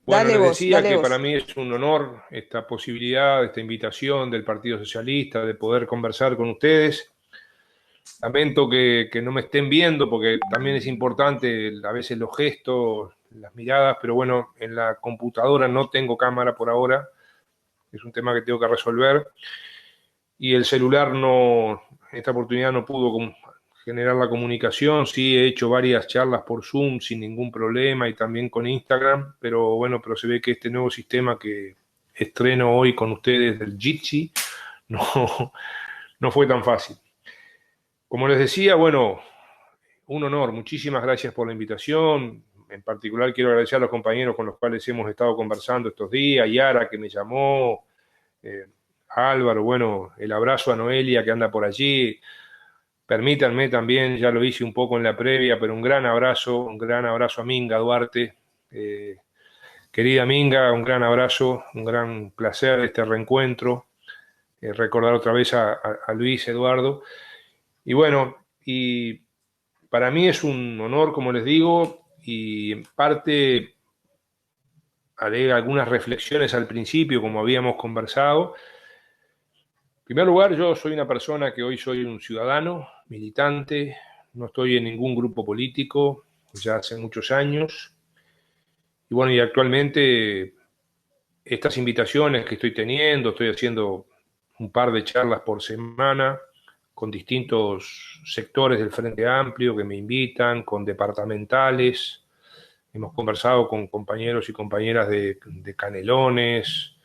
Bueno, Dale les vos, decía dale que para vos. mí es un honor esta posibilidad, esta invitación del Partido Socialista de poder conversar con ustedes. Lamento que no me estén viendo porque también es importante a veces los gestos, las miradas, pero bueno, en la computadora no tengo cámara por ahora, es un tema que tengo que resolver y el celular no, en esta oportunidad no pudo generar la comunicación. Sí, he hecho varias charlas por Zoom sin ningún problema y también con Instagram, pero bueno, pero se ve que este nuevo sistema que estreno hoy con ustedes del Jitsi no, no fue tan fácil. Como les decía, bueno, un honor, muchísimas gracias por la invitación. En particular quiero agradecer a los compañeros con los cuales hemos estado conversando estos días, Yara que me llamó, eh, Álvaro, bueno, el abrazo a Noelia que anda por allí. Permítanme también, ya lo hice un poco en la previa, pero un gran abrazo a Minga Duarte. Eh, Querida Minga, un gran abrazo, un gran placer este reencuentro. Recordar otra vez a Luis Eduardo. Y bueno, y para mí es un honor, como les digo, y en parte haré algunas reflexiones al principio, como habíamos conversado. En primer lugar, yo soy una persona que hoy soy un ciudadano, militante, no estoy en ningún grupo político ya hace muchos años. Y bueno, y actualmente estas invitaciones que estoy teniendo, estoy haciendo un par de charlas por semana con distintos sectores del Frente Amplio que me invitan, con departamentales. Hemos conversado con compañeros y compañeras de Canelones,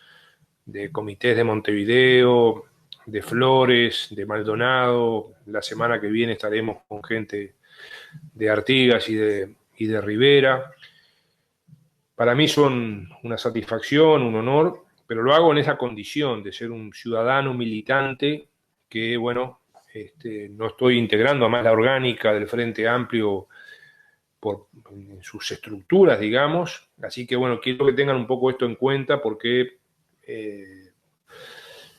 de comités de Montevideo, de Flores, de Maldonado. La semana que viene estaremos con gente de Artigas y de Rivera. Para mí son una satisfacción, un honor, pero lo hago en esa condición de ser un ciudadano militante que, bueno, no estoy integrando a más la orgánica del Frente Amplio en sus estructuras, digamos. Así que, bueno, quiero que tengan un poco esto en cuenta porque eh,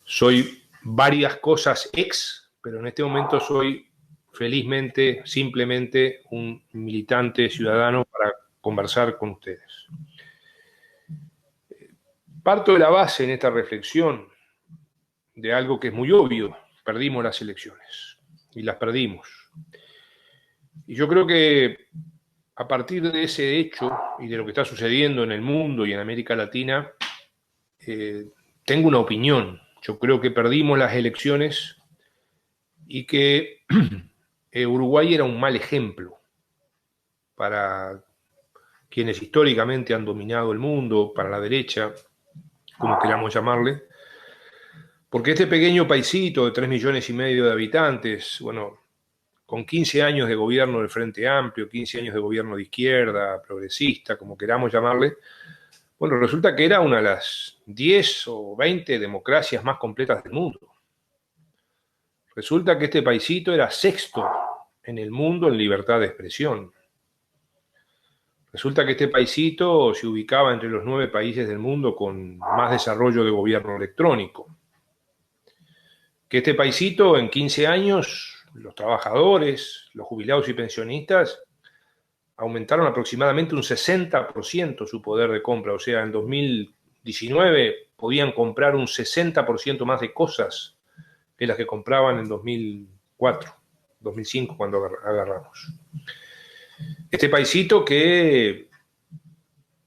soy varias cosas pero en este momento soy felizmente, simplemente un militante ciudadano para conversar con ustedes. Parto de la base en esta reflexión de algo que es muy obvio: perdimos las elecciones y las perdimos. Y yo creo que a partir de ese hecho y de lo que está sucediendo en el mundo y en América Latina, eh, tengo una opinión. Yo creo que perdimos las elecciones y que Uruguay era un mal ejemplo para quienes históricamente han dominado el mundo, para la derecha, como queramos llamarle, porque este pequeño paisito de 3,5 millones de habitantes, bueno, con 15 años de gobierno del Frente Amplio, 15 años de gobierno de izquierda, progresista, como queramos llamarle, bueno, resulta que era una de las 10 o 20 democracias más completas del mundo. Resulta que este paisito era sexto en el mundo en libertad de expresión. Resulta que este paisito se ubicaba entre los 9 países del mundo con más desarrollo de gobierno electrónico. Que este paisito en 15 años, los trabajadores, los jubilados y pensionistas aumentaron aproximadamente un 60% su poder de compra. O sea, en 2019 podían comprar un 60% más de cosas que las que compraban en 2004, 2005, cuando agarramos. Este paisito que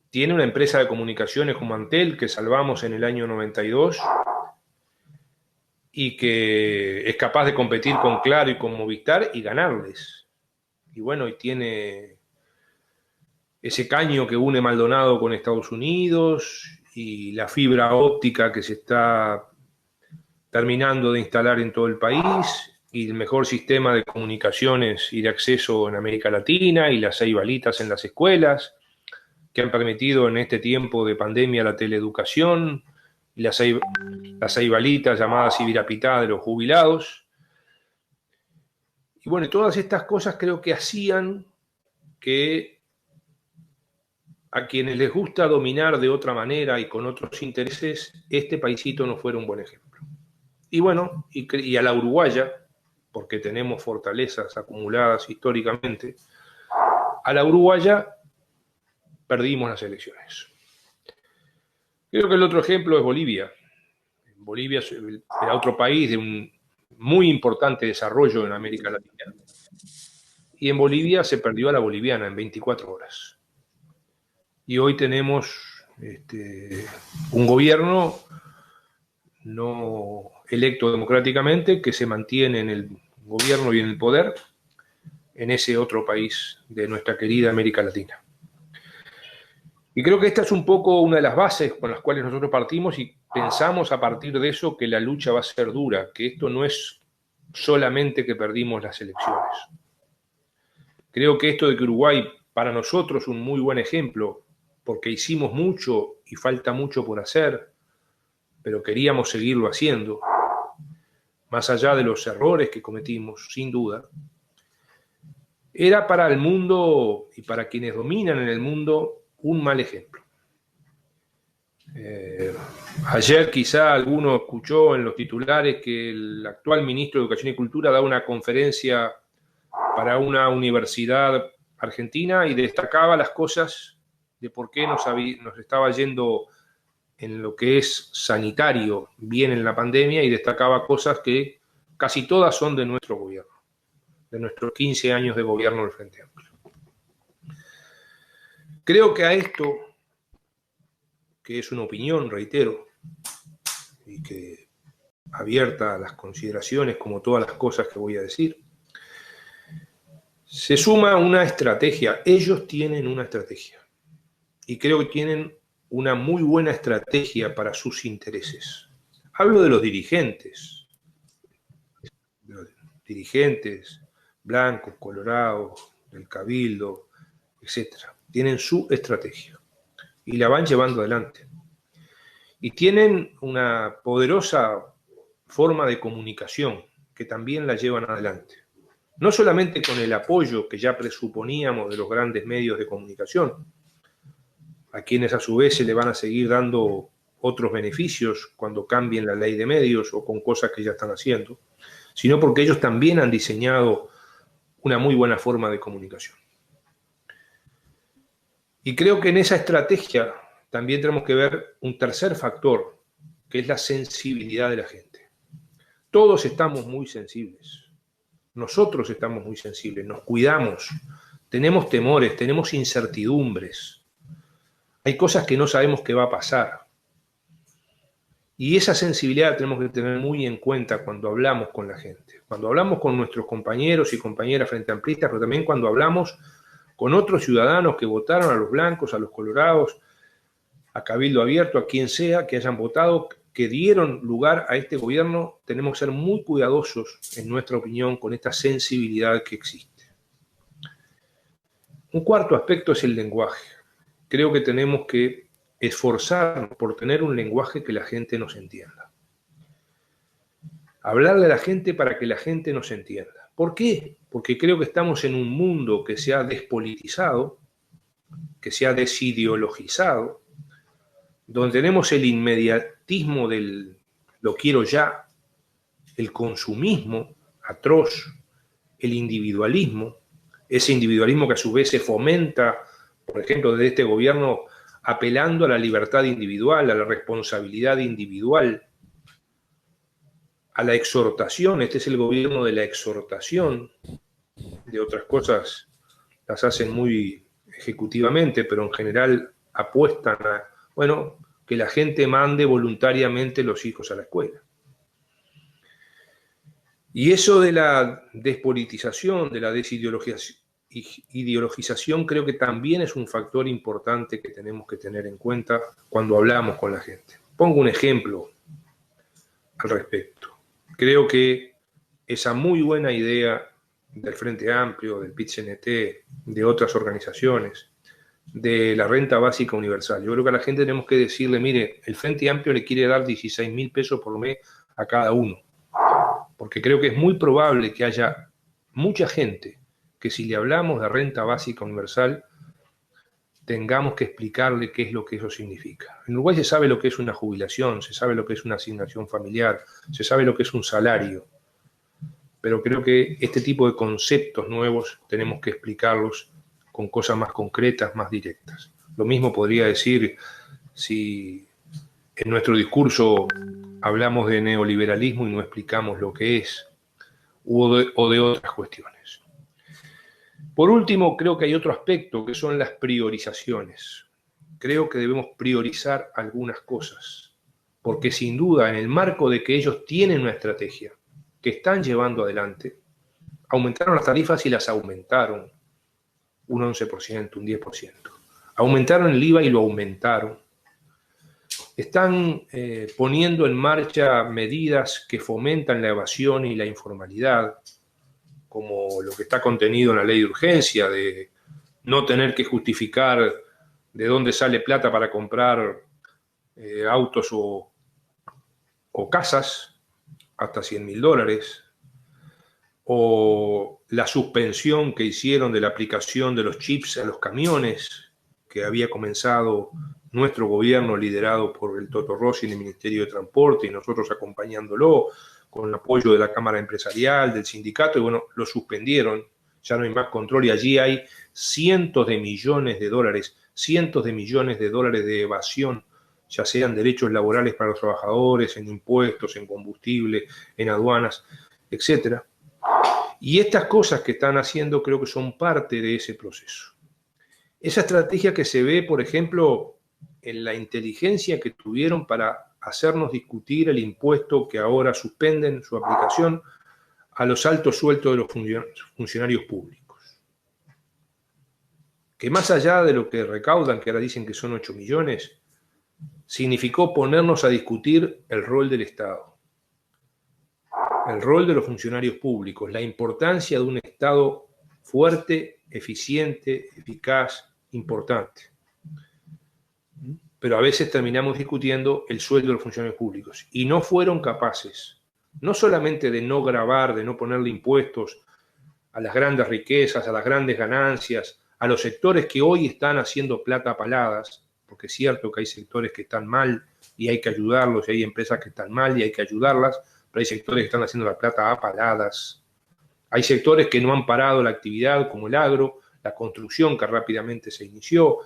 tiene una empresa de comunicaciones como Antel, que salvamos en el año 92, y que es capaz de competir con Claro y con Movistar y ganarles. Y bueno, y tiene ese caño que une Maldonado con Estados Unidos y la fibra óptica que se está terminando de instalar en todo el país y el mejor sistema de comunicaciones y de acceso en América Latina y las 6 balitas en las escuelas que han permitido en este tiempo de pandemia la teleeducación y las seis balitas llamadas Ibirapitá de los jubilados. Y bueno, todas estas cosas creo que hacían que a quienes les gusta dominar de otra manera y con otros intereses, este paisito no fuera un buen ejemplo. Y bueno, y a la uruguaya, porque tenemos fortalezas acumuladas históricamente, a la uruguaya perdimos las elecciones. Creo que el otro ejemplo es Bolivia. Bolivia era otro país de un muy importante desarrollo en América Latina. Y en Bolivia se perdió a la boliviana en 24 horas. Y hoy tenemos un gobierno no electo democráticamente que se mantiene en el gobierno y en el poder en ese otro país de nuestra querida América Latina. Y creo que esta es un poco una de las bases con las cuales nosotros partimos y pensamos a partir de eso que la lucha va a ser dura, que esto no es solamente que perdimos las elecciones. Creo que esto de que Uruguay, para nosotros, es un muy buen ejemplo, porque hicimos mucho y falta mucho por hacer, pero queríamos seguirlo haciendo, más allá de los errores que cometimos, sin duda, era para el mundo y para quienes dominan en el mundo un mal ejemplo. Ayer quizá alguno escuchó en los titulares que el actual ministro de Educación y Cultura da una conferencia para una universidad argentina y destacaba las cosas de por qué nos estaba yendo en lo que es sanitario bien en la pandemia, y destacaba cosas que casi todas son de nuestro gobierno, de nuestros 15 años de gobierno del Frente Amplio. Creo que a esto, que es una opinión, reitero, y que abierta a las consideraciones como todas las cosas que voy a decir, se suma una estrategia. Ellos tienen una estrategia y creo que tienen una muy buena estrategia para sus intereses. Hablo de los dirigentes blancos, colorados, del Cabildo, etc. Tienen su estrategia y la van llevando adelante. Y tienen una poderosa forma de comunicación que también la llevan adelante. No solamente con el apoyo que ya presuponíamos de los grandes medios de comunicación, a quienes a su vez se le van a seguir dando otros beneficios cuando cambien la ley de medios o con cosas que ya están haciendo, sino porque ellos también han diseñado una muy buena forma de comunicación. Y creo que en esa estrategia también tenemos que ver un tercer factor, que es la sensibilidad de la gente. Todos estamos muy sensibles. Nosotros estamos muy sensibles, nos cuidamos, tenemos temores, tenemos incertidumbres. Hay cosas que no sabemos qué va a pasar. Y esa sensibilidad tenemos que tener muy en cuenta cuando hablamos con la gente, cuando hablamos con nuestros compañeros y compañeras frente amplistas, pero también cuando hablamos con otros ciudadanos que votaron, a los blancos, a los colorados, a Cabildo Abierto, a quien sea que hayan votado, que dieron lugar a este gobierno. Tenemos que ser muy cuidadosos, en nuestra opinión, con esta sensibilidad que existe. Un cuarto aspecto es el lenguaje. Creo que tenemos que esforzarnos por tener un lenguaje que la gente nos entienda. Hablarle a la gente para que la gente nos entienda. ¿Por qué? Porque creo que estamos en un mundo que se ha despolitizado, que se ha desideologizado, donde tenemos el inmediatismo del lo quiero ya, el consumismo atroz, el individualismo, ese individualismo que a su vez se fomenta, por ejemplo, desde este gobierno, apelando a la libertad individual, a la responsabilidad individual, a la exhortación. Este es el gobierno de la exhortación. De otras cosas las hacen muy ejecutivamente, pero en general apuestan a, bueno, que la gente mande voluntariamente los hijos a la escuela. Y eso de la despolitización, de la desideologización, creo que también es un factor importante que tenemos que tener en cuenta cuando hablamos con la gente. Pongo un ejemplo al respecto. Creo que esa muy buena idea del Frente Amplio, del PIT-CNT, de otras organizaciones, de la renta básica universal. Yo creo que a la gente tenemos que decirle, mire, el Frente Amplio le quiere dar 16.000 pesos por mes a cada uno, porque creo que es muy probable que haya mucha gente que si le hablamos de renta básica universal, tengamos que explicarle qué es lo que eso significa. En Uruguay se sabe lo que es una jubilación, se sabe lo que es una asignación familiar, se sabe lo que es un salario, pero creo que este tipo de conceptos nuevos tenemos que explicarlos con cosas más concretas, más directas. Lo mismo podría decir si En nuestro discurso hablamos de neoliberalismo y no explicamos lo que es, o de otras cuestiones. Por último, creo que hay otro aspecto que son las priorizaciones. Creo que debemos priorizar algunas cosas, porque sin duda en el marco de que ellos tienen una estrategia que están llevando adelante, aumentaron las tarifas y las aumentaron un 11%, un 10%. Aumentaron el IVA y lo aumentaron. Están poniendo en marcha medidas que fomentan la evasión y la informalidad, como lo que está contenido en la ley de urgencia, de no tener que justificar de dónde sale plata para comprar autos o casas, hasta $100.000, o la suspensión que hicieron de la aplicación de los chips a los camiones, que había comenzado nuestro gobierno liderado por el Toto Rossi en el Ministerio de Transporte y nosotros acompañándolo con el apoyo de la Cámara Empresarial, del sindicato, y bueno, lo suspendieron, ya no hay más control y allí hay cientos de millones de dólares de evasión, ya sean derechos laborales para los trabajadores, en impuestos, en combustible, en aduanas, etcétera. Y estas cosas que están haciendo creo que son parte de ese proceso. Esa estrategia que se ve, por ejemplo, en la inteligencia que tuvieron para hacernos discutir el impuesto que ahora suspenden su aplicación a los altos sueldos de los funcionarios públicos. Que más allá de lo que recaudan, que ahora dicen que son 8 millones, significó ponernos a discutir el rol del Estado, el rol de los funcionarios públicos, la importancia de un Estado fuerte, eficiente, eficaz, importante. Pero a veces terminamos discutiendo el sueldo de los funcionarios públicos y no fueron capaces, no solamente de no gravar, de no ponerle impuestos a las grandes riquezas, a las grandes ganancias, a los sectores que hoy están haciendo plata a paladas, porque es cierto que hay sectores que están mal y hay que ayudarlos, y hay empresas que están mal y hay que ayudarlas, pero hay sectores que están haciendo la plata a paladas. Hay sectores que no han parado la actividad, como el agro, la construcción que rápidamente se inició,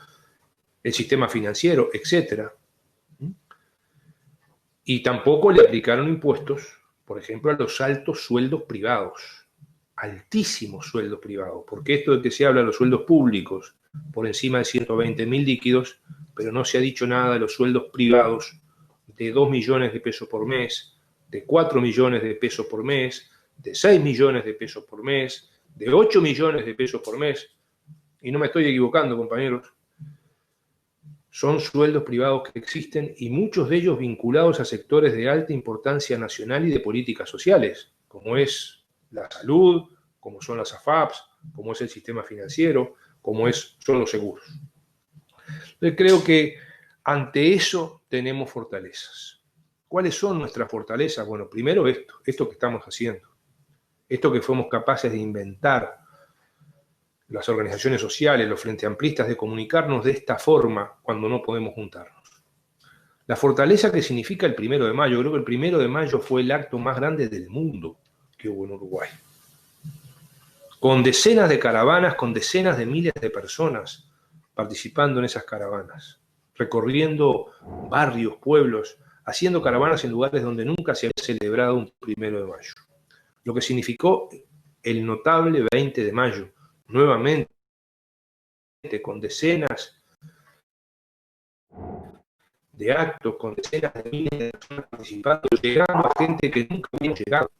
el sistema financiero, etc. Y tampoco le aplicaron impuestos, por ejemplo, a los altos sueldos privados, altísimos sueldos privados, porque esto de que se habla de los sueldos públicos por encima de 120.000 líquidos, pero no se ha dicho nada de los sueldos privados de 2 millones de pesos por mes, de 4 millones de pesos por mes, de 6 millones de pesos por mes, de 8 millones de pesos por mes, y no me estoy equivocando, compañeros. Son sueldos privados que existen y muchos de ellos vinculados a sectores de alta importancia nacional y de políticas sociales, como es la salud, como son las AFAPs, como es el sistema financiero, como son los seguros. Entonces creo que ante eso tenemos fortalezas. ¿Cuáles son nuestras fortalezas? Bueno, primero esto que estamos haciendo, esto que fuimos capaces de inventar, las organizaciones sociales, los frente amplistas, de comunicarnos de esta forma cuando no podemos juntarnos. La fortaleza que significa el 1 de mayo, creo que el 1 de mayo fue el acto más grande del mundo que hubo en Uruguay. Con decenas de caravanas, con decenas de miles de personas participando en esas caravanas, recorriendo barrios, pueblos, haciendo caravanas en lugares donde nunca se había celebrado un 1 de mayo. Lo que significó el notable 20 de mayo, nuevamente, con decenas de actos, con decenas de miles de personas participando, llegando a gente que nunca había llegado,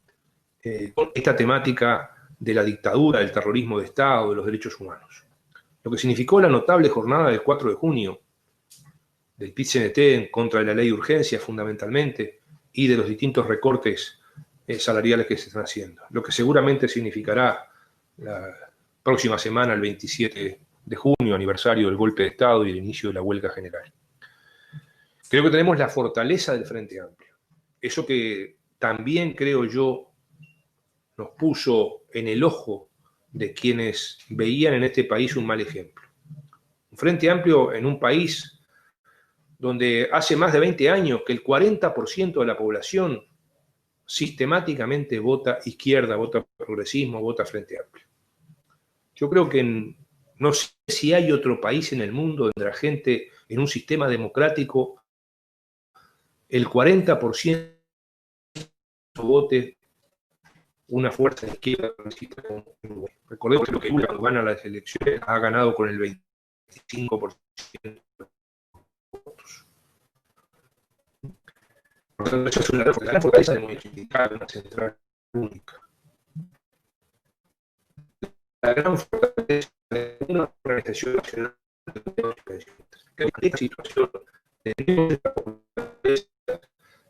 con esta temática de la dictadura, del terrorismo de Estado, de los derechos humanos. Lo que significó la notable jornada del 4 de junio, del PIT-CNT en contra de la ley de urgencia fundamentalmente, y de los distintos recortes salariales que se están haciendo. Lo que seguramente significará la próxima semana, el 27 de junio, aniversario del golpe de Estado y el inicio de la huelga general. Creo que tenemos la fortaleza del Frente Amplio. Eso que también, creo yo, nos puso en el ojo de quienes veían en este país un mal ejemplo. Un Frente Amplio en un país donde hace más de 20 años que el 40% de la población sistemáticamente vota izquierda, vota progresismo, vota Frente Amplio. Yo creo que no sé si hay otro país en el mundo donde la gente en un sistema democrático el 40% vote una fuerza de izquierda progresista como Uruguay. Recordemos que Lula, cuando gana las elecciones, ha ganado con el 25% de los votos. Por lo tanto, eso es una gran fortaleza del movimiento sindical, una central única. La gran fortaleza de una organización nacional que en esta situación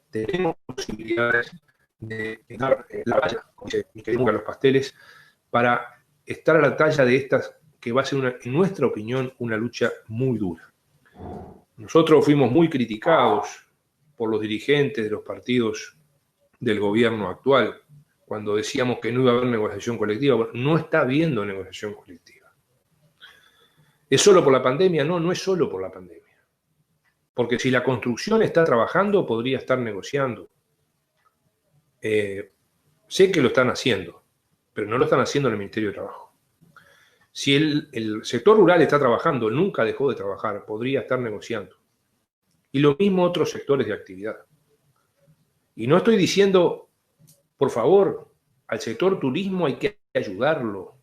tenemos posibilidades de dar la valla, como dice mi querido Carlos Pasteles, para estar a la talla de estas que va a ser, en nuestra opinión, una lucha muy dura. Nosotros fuimos muy criticados por los dirigentes de los partidos del gobierno actual cuando decíamos que no iba a haber negociación colectiva. Bueno, no está habiendo negociación colectiva. ¿Es solo por la pandemia? No, no es solo por la pandemia. Porque si la construcción está trabajando, podría estar negociando. Sé que lo están haciendo, pero no lo están haciendo en el Ministerio de Trabajo. Si el sector rural está trabajando, nunca dejó de trabajar, podría estar negociando. Y lo mismo otros sectores de actividad. Y no estoy diciendo, por favor, al sector turismo hay que ayudarlo,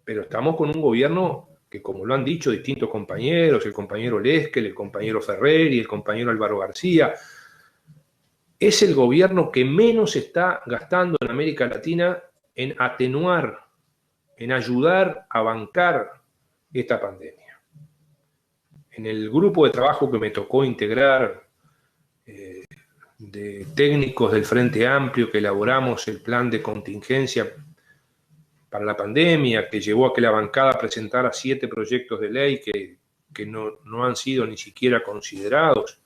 pero estamos con un gobierno que, como lo han dicho distintos compañeros, el compañero Leskel, el compañero Ferrer y el compañero Álvaro García, es el gobierno que menos está gastando en América Latina en atenuar, en ayudar a bancar esta pandemia. En el grupo de trabajo que me tocó integrar, de técnicos del Frente Amplio, que elaboramos el plan de contingencia para la pandemia, que llevó a que la bancada presentara 7 proyectos de ley que no han sido ni siquiera considerados.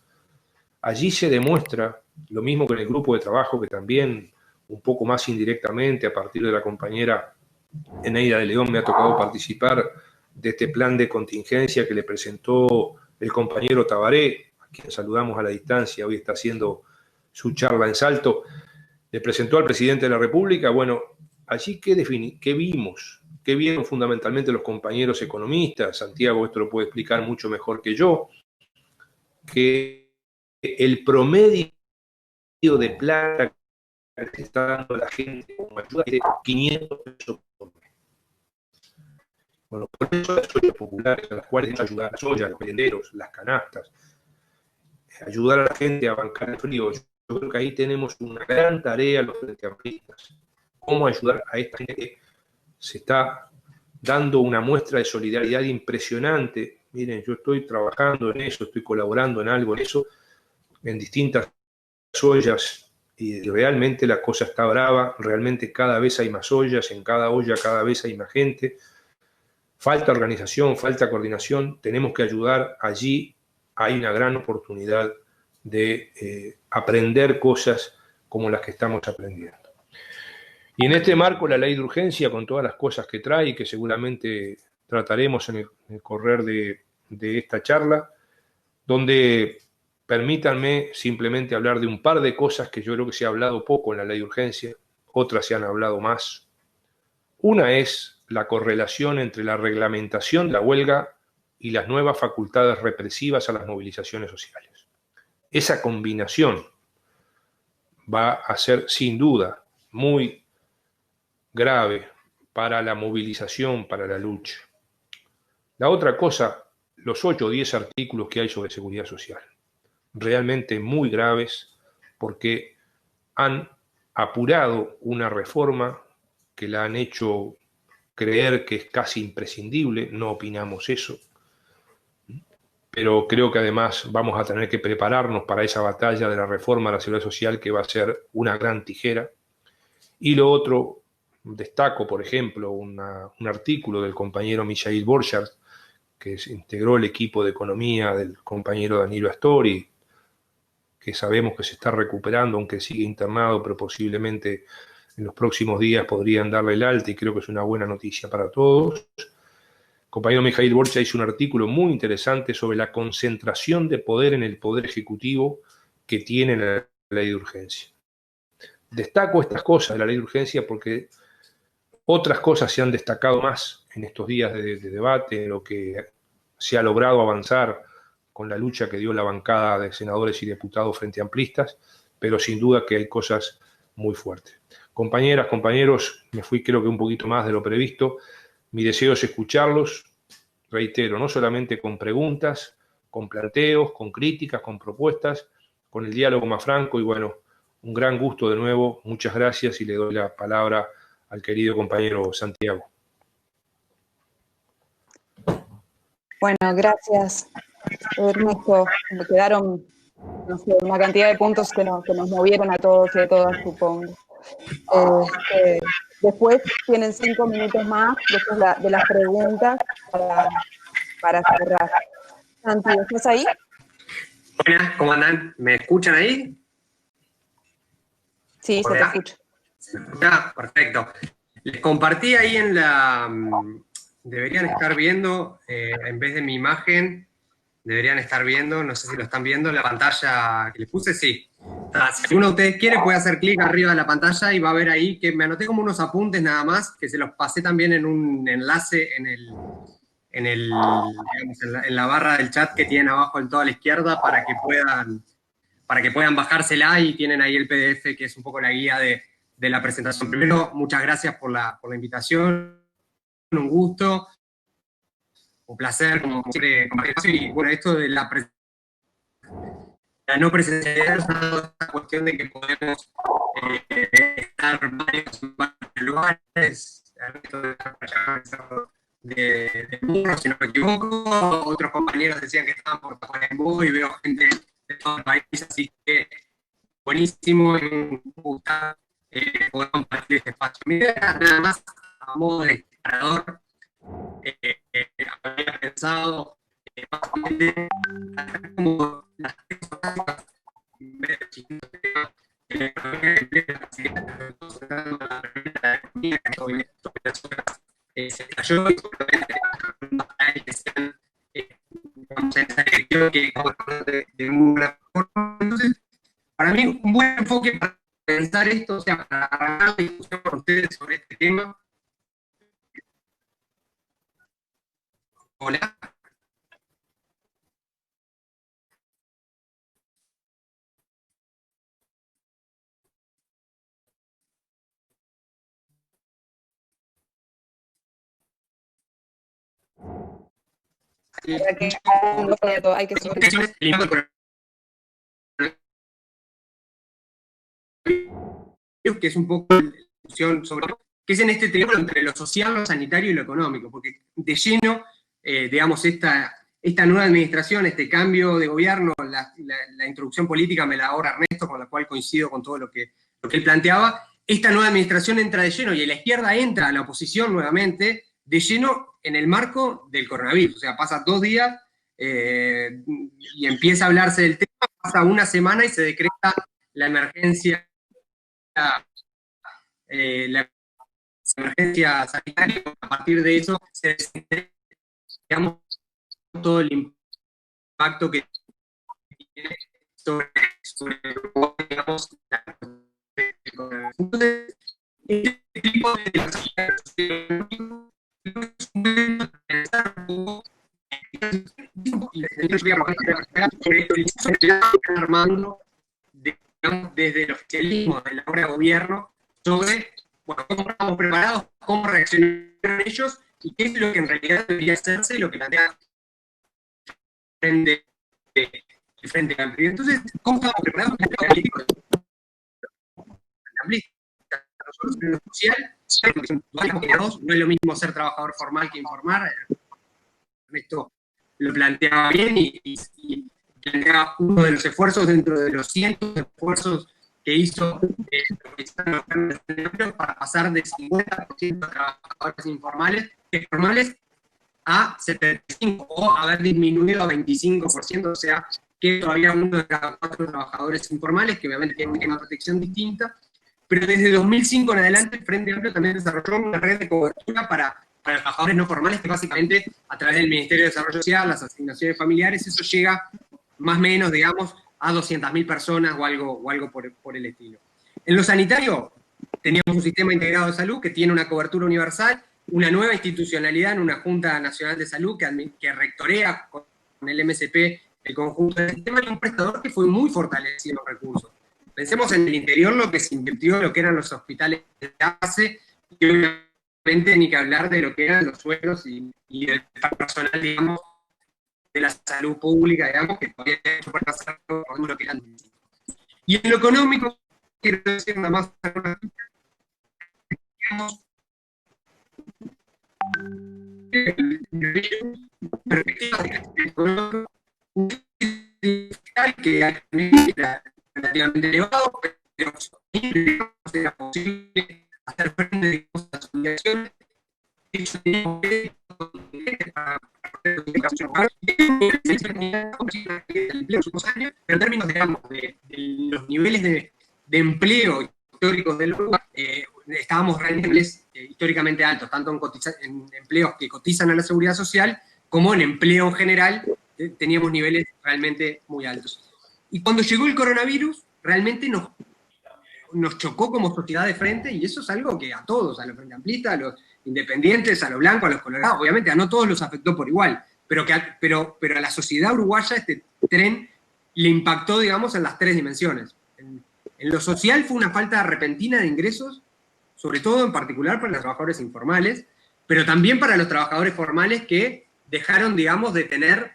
Allí se demuestra, lo mismo que en el grupo de trabajo, que también un poco más indirectamente, a partir de la compañera Eneida de León, me ha tocado participar de este plan de contingencia que le presentó el compañero Tabaré, a quien saludamos a la distancia, hoy está haciendo su charla en Salto, le presentó al presidente de la República. Bueno, allí ¿qué vimos? ¿Qué vieron fundamentalmente los compañeros economistas? Santiago esto lo puede explicar mucho mejor que yo, que el promedio de plata que se está dando a la gente como ayuda es de 500 pesos por mes. Bueno, por eso las ollas populares, a las cuales deben ayudar las ollas, los merenderos, las canastas, ayudar a la gente a bancar el frío. Yo creo que ahí tenemos una gran tarea los frente amplistas. Cómo ayudar a esta gente que se está dando una muestra de solidaridad impresionante. Miren, yo estoy trabajando en eso, estoy colaborando en algo en eso, en distintas ollas, y realmente la cosa está brava, realmente cada vez hay más ollas, en cada olla cada vez hay más gente. Falta organización, falta coordinación, tenemos que ayudar. Allí hay una gran oportunidad de aprender cosas como las que estamos aprendiendo. Y en este marco, la ley de urgencia, con todas las cosas que trae y que seguramente trataremos en el correr de esta charla, donde permítanme simplemente hablar de un par de cosas que yo creo que se ha hablado poco en la ley de urgencia, otras se han hablado más. Una es la correlación entre la reglamentación de la huelga y las nuevas facultades represivas a las movilizaciones sociales. Esa combinación va a ser sin duda muy grave para la movilización, para la lucha. La otra cosa, los 8 o 10 artículos que hay sobre seguridad social, realmente muy graves, porque han apurado una reforma que la han hecho creer que es casi imprescindible. No opinamos eso, pero creo que además vamos a tener que prepararnos para esa batalla de la reforma de la seguridad social, que va a ser una gran tijera. Y lo otro, destaco, por ejemplo, un artículo del compañero Michael Borchardt, que integró el equipo de economía del compañero Danilo Astori, que sabemos que se está recuperando, aunque sigue internado, pero posiblemente en los próximos días podrían darle el alta, y creo que es una buena noticia para todos. El compañero Mijail Borcha hizo un artículo muy interesante sobre la concentración de poder en el Poder Ejecutivo que tiene la ley de urgencia. Destaco estas cosas de la ley de urgencia porque otras cosas se han destacado más en estos días de debate, en lo que se ha logrado avanzar con la lucha que dio la bancada de senadores y diputados frente amplistas, pero sin duda que hay cosas muy fuertes. Compañeras, compañeros, me fui creo que un poquito más de lo previsto. Mi deseo es escucharlos, reitero, no solamente con preguntas, con planteos, con críticas, con propuestas, con el diálogo más franco y bueno, un gran gusto de nuevo, muchas gracias y le doy la palabra al querido compañero Santiago. Bueno, gracias, Ernesto. Me quedaron, no sé, una cantidad de puntos que nos movieron a todos y a todas, supongo. Después tienen 5 minutos más, después de las preguntas, para cerrar. Santi, ¿estás ahí? Buenas, ¿cómo andan? ¿Me escuchan ahí? Sí, se te escucha. Ah, perfecto. Les compartí ahí en la... Deberían estar viendo, en vez de mi imagen, deberían estar viendo, no sé si lo están viendo, la pantalla que les puse, sí. Si uno de ustedes quiere, puede hacer clic arriba de la pantalla y va a ver ahí que me anoté como unos apuntes nada más, que se los pasé también en un enlace digamos, en la barra del chat que tienen abajo en toda la izquierda para que puedan bajársela y tienen ahí el PDF que es un poco la guía de la presentación. Primero, muchas gracias por la invitación, un gusto, un placer, como siempre, compartir. Y bueno, esto de la no presencialidad es una cuestión de que podemos estar en varios lugares, de Muro, si no me equivoco, otros compañeros decían que estaban por Tacuarembó y veo gente de todo el país, así que buenísimo, un gusto poder compartir este espacio. Mi idea, nada más a modo de disparador, había pensado básicamente como las tres cosas se cayó y que sean de una forma. Entonces, para mí, un buen enfoque para pensar esto, o sea, para arrancar la discusión con ustedes sobre este tema. Hola. Hay que que es un poco la discusión sobre qué es en este triángulo entre lo social, lo sanitario y lo económico, porque de lleno, digamos, esta nueva administración, este cambio de gobierno, la introducción política me la ahorra Ernesto, con la cual coincido con todo lo que él planteaba, esta nueva administración entra de lleno y la izquierda entra a la oposición nuevamente de lleno en el marco del coronavirus, o sea, pasa 2 días y empieza a hablarse del tema, pasa una semana y se decreta la emergencia sanitaria. A partir de eso se desintegra, digamos, todo el impacto que tiene sobre digamos, entonces, este tipo de armando desde el oficialismo, de la obra de gobierno, sobre bueno, cómo estamos preparados, cómo reaccionaron ellos y qué es lo que en realidad debería hacerse y lo que plantea el Frente Amplio. Entonces, ¿cómo estamos preparados? Nosotros en lo social, no es lo mismo ser trabajador formal que informar. Esto lo planteaba bien y planteaba uno de los esfuerzos dentro de los cientos de esfuerzos que hizo para pasar de 50% de trabajadores formales a 75% o haber disminuido a 25%, o sea, que todavía uno de cada 4 trabajadores informales, que obviamente tienen una protección distinta, pero desde 2005 en adelante el Frente Amplio también desarrolló una red de cobertura para los trabajadores no formales, que básicamente a través del Ministerio de Desarrollo Social, las asignaciones familiares, eso llega más o menos, digamos, a 200.000 personas o algo por el estilo. En lo sanitario, teníamos un sistema integrado de salud que tiene una cobertura universal, una nueva institucionalidad en una Junta Nacional de Salud que rectorea con el MSP el conjunto del sistema, y un prestador que fue muy fortalecido en recursos. Pensemos en el interior lo que se invirtió, lo que eran los hospitales de base, y obviamente ni que hablar de lo que eran los suelos y el personal, digamos, de la salud pública, digamos, que todavía tiene que pasar con lo que eran. Y en lo económico, quiero decir nada más, perspectivas de crecimiento económico que era relativamente elevado, pero era posible hacer frente a las obligaciones. Pero en términos, digamos, de los niveles de empleo históricos del lugar, estábamos realmente históricamente altos, tanto en empleos que cotizan a la seguridad social, como en empleo en general, teníamos niveles realmente muy altos. Y cuando llegó el coronavirus, realmente nos chocó como sociedad de frente, y eso es algo que a todos, a los frente amplistas, a los independientes, a los blancos, a los colorados, obviamente a no todos los afectó por igual, pero a la sociedad uruguaya este tren le impactó, digamos, en las tres dimensiones. En lo social fue una falta repentina de ingresos, sobre todo en particular para los trabajadores informales, pero también para los trabajadores formales que dejaron, digamos, de tener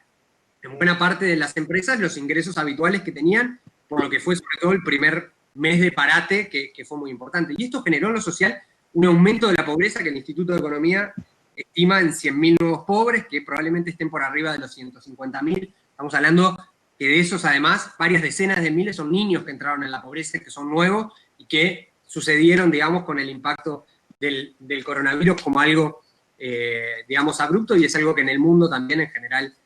en buena parte de las empresas los ingresos habituales que tenían, por lo que fue sobre todo el primer mes de parate, que fue muy importante. Y esto generó en lo social un aumento de la pobreza que el Instituto de Economía estima en 100.000 nuevos pobres, que probablemente estén por arriba de los 150.000. Estamos hablando que de esos, además, varias decenas de miles son niños que entraron en la pobreza, que son nuevos, y que sucedieron, digamos, con el impacto del coronavirus como algo, digamos, abrupto, y es algo que en el mundo también, en general,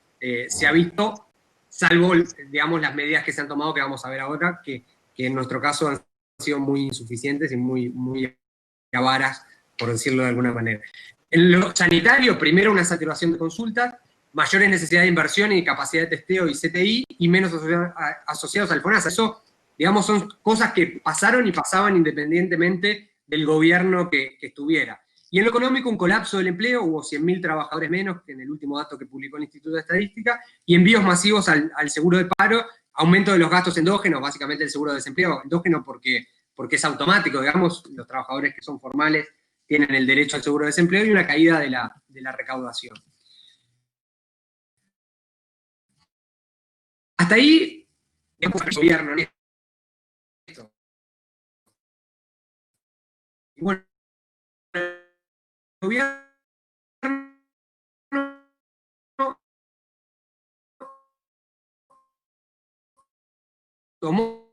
se ha visto, salvo, digamos, las medidas que se han tomado, que vamos a ver ahora, que en nuestro caso han sido muy insuficientes y muy avaras, por decirlo de alguna manera. En lo sanitario, primero una saturación de consultas, mayores necesidades de inversión y capacidad de testeo y CTI, y menos asociados al FONASA. Eso, digamos, son cosas que pasaron y pasaban independientemente del gobierno que estuviera. Y en lo económico, un colapso del empleo, hubo 100.000 trabajadores menos que en el último dato que publicó el Instituto de Estadística, y envíos masivos al seguro de paro, aumento de los gastos endógenos, básicamente el seguro de desempleo, endógeno porque es automático, digamos, los trabajadores que son formales tienen el derecho al seguro de desempleo, y una caída de la recaudación. Hasta ahí, digamos, el gobierno. Y bueno, el gobierno tomó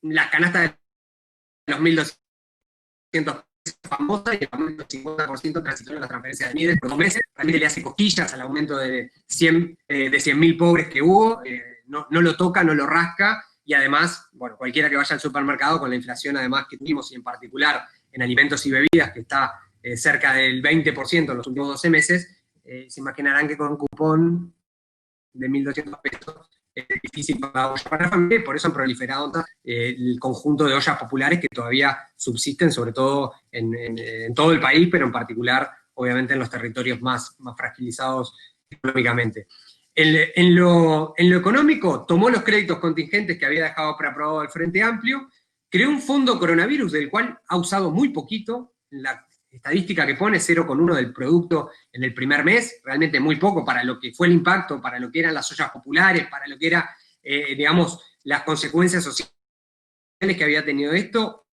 las canastas de los 1.200 famosa, y el aumento del 50% transitorio de la transferencia de Mides por 2 meses, realmente le hace cosquillas al aumento de 100.000 pobres que hubo, no lo toca, no lo rasca, y además, bueno, cualquiera que vaya al supermercado con la inflación además que tuvimos, y en particular en alimentos y bebidas, que está cerca del 20% en los últimos 12 meses, se imaginarán que con un cupón de 1.200 pesos es difícil para la familia, por eso han proliferado el conjunto de ollas populares que todavía subsisten, sobre todo en todo el país, pero en particular, obviamente, en los territorios más fragilizados económicamente. En lo económico, tomó los créditos contingentes que había dejado preaprobado el Frente Amplio, creó un fondo coronavirus del cual ha usado muy poquito. La estadística que pone 0,1 del producto en el primer mes, realmente muy poco para lo que fue el impacto, para lo que eran las ollas populares, para lo que era, digamos, las consecuencias sociales que había tenido esto,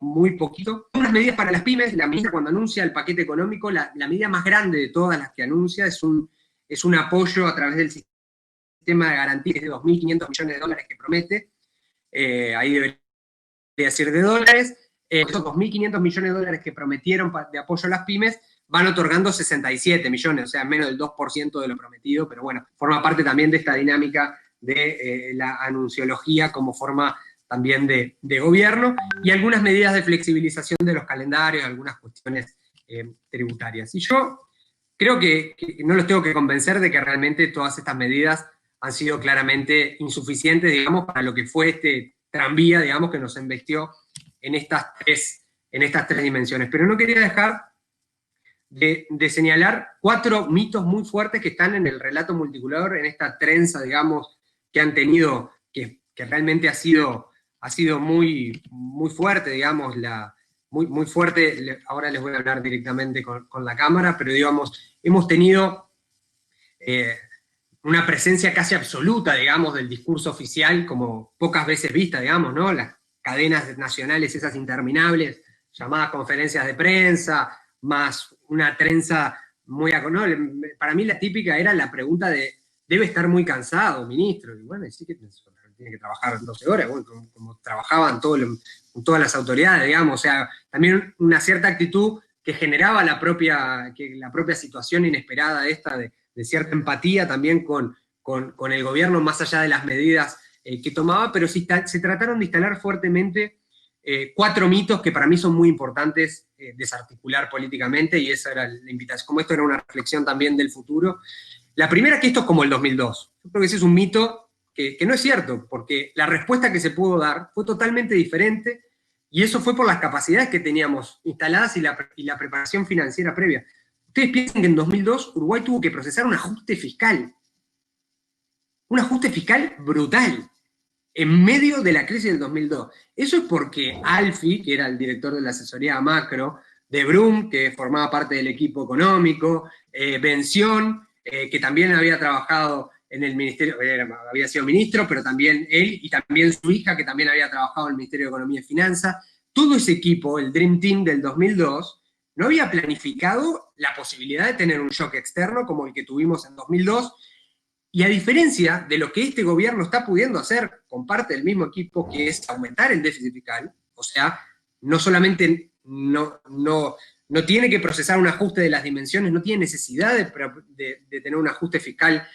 muy poquito. Unas medidas para las pymes, la ministra cuando anuncia el paquete económico, la medida más grande de todas las que anuncia es un apoyo a través del sistema de garantías de 2.500 millones de dólares que promete, ahí debería decir de dólares. Esos 2.500 millones de dólares que prometieron de apoyo a las pymes van otorgando 67 millones, o sea, menos del 2% de lo prometido, pero bueno, forma parte también de esta dinámica de la anunciología como forma también de gobierno, y algunas medidas de flexibilización de los calendarios, algunas cuestiones tributarias. Y yo creo que no los tengo que convencer de que realmente todas estas medidas han sido claramente insuficientes, digamos, para lo que fue este tranvía, digamos, que nos embestió en estas tres dimensiones. Pero no quería dejar de señalar 4 mitos muy fuertes que están en el relato multicolor, en esta trenza, digamos, que han tenido, que realmente ha sido muy, muy fuerte, digamos, muy fuerte. Ahora les voy a hablar directamente con la cámara, pero digamos, hemos tenido una presencia casi absoluta, digamos, del discurso oficial, como pocas veces vista, digamos, ¿no? Las cadenas nacionales esas interminables, llamadas conferencias de prensa, más una trenza muy... ¿no? Para mí la típica era la pregunta de, ¿debe estar muy cansado, ministro? Y bueno, sí que tiene que trabajar 12 horas, bueno, como trabajaban todas las autoridades, digamos, o sea, también una cierta actitud que generaba la propia situación inesperada esta de cierta empatía también con el gobierno, más allá de las medidas que tomaba, pero se trataron de instalar fuertemente 4 mitos que para mí son muy importantes desarticular políticamente, y esa era la invitación, como esto era una reflexión también del futuro. La primera, que esto es como el 2002. Yo creo que ese es un mito que no es cierto, porque la respuesta que se pudo dar fue totalmente diferente, y eso fue por las capacidades que teníamos instaladas y la preparación financiera previa. Ustedes piensan que en 2002 Uruguay tuvo que procesar un ajuste fiscal brutal, en medio de la crisis del 2002. Eso es porque Alfi, que era el director de la asesoría macro, de Brum, que formaba parte del equipo económico, Bención, que también había trabajado en el ministerio, había sido ministro, pero también él y también su hija, que también había trabajado en el Ministerio de Economía y Finanzas. Todo ese equipo, el Dream Team del 2002, no había planificado la posibilidad de tener un shock externo como el que tuvimos en 2002, y a diferencia de lo que este gobierno está pudiendo hacer con parte del mismo equipo, que es aumentar el déficit fiscal, o sea, no solamente no tiene que procesar un ajuste de las dimensiones, no tiene necesidad de tener un ajuste fiscal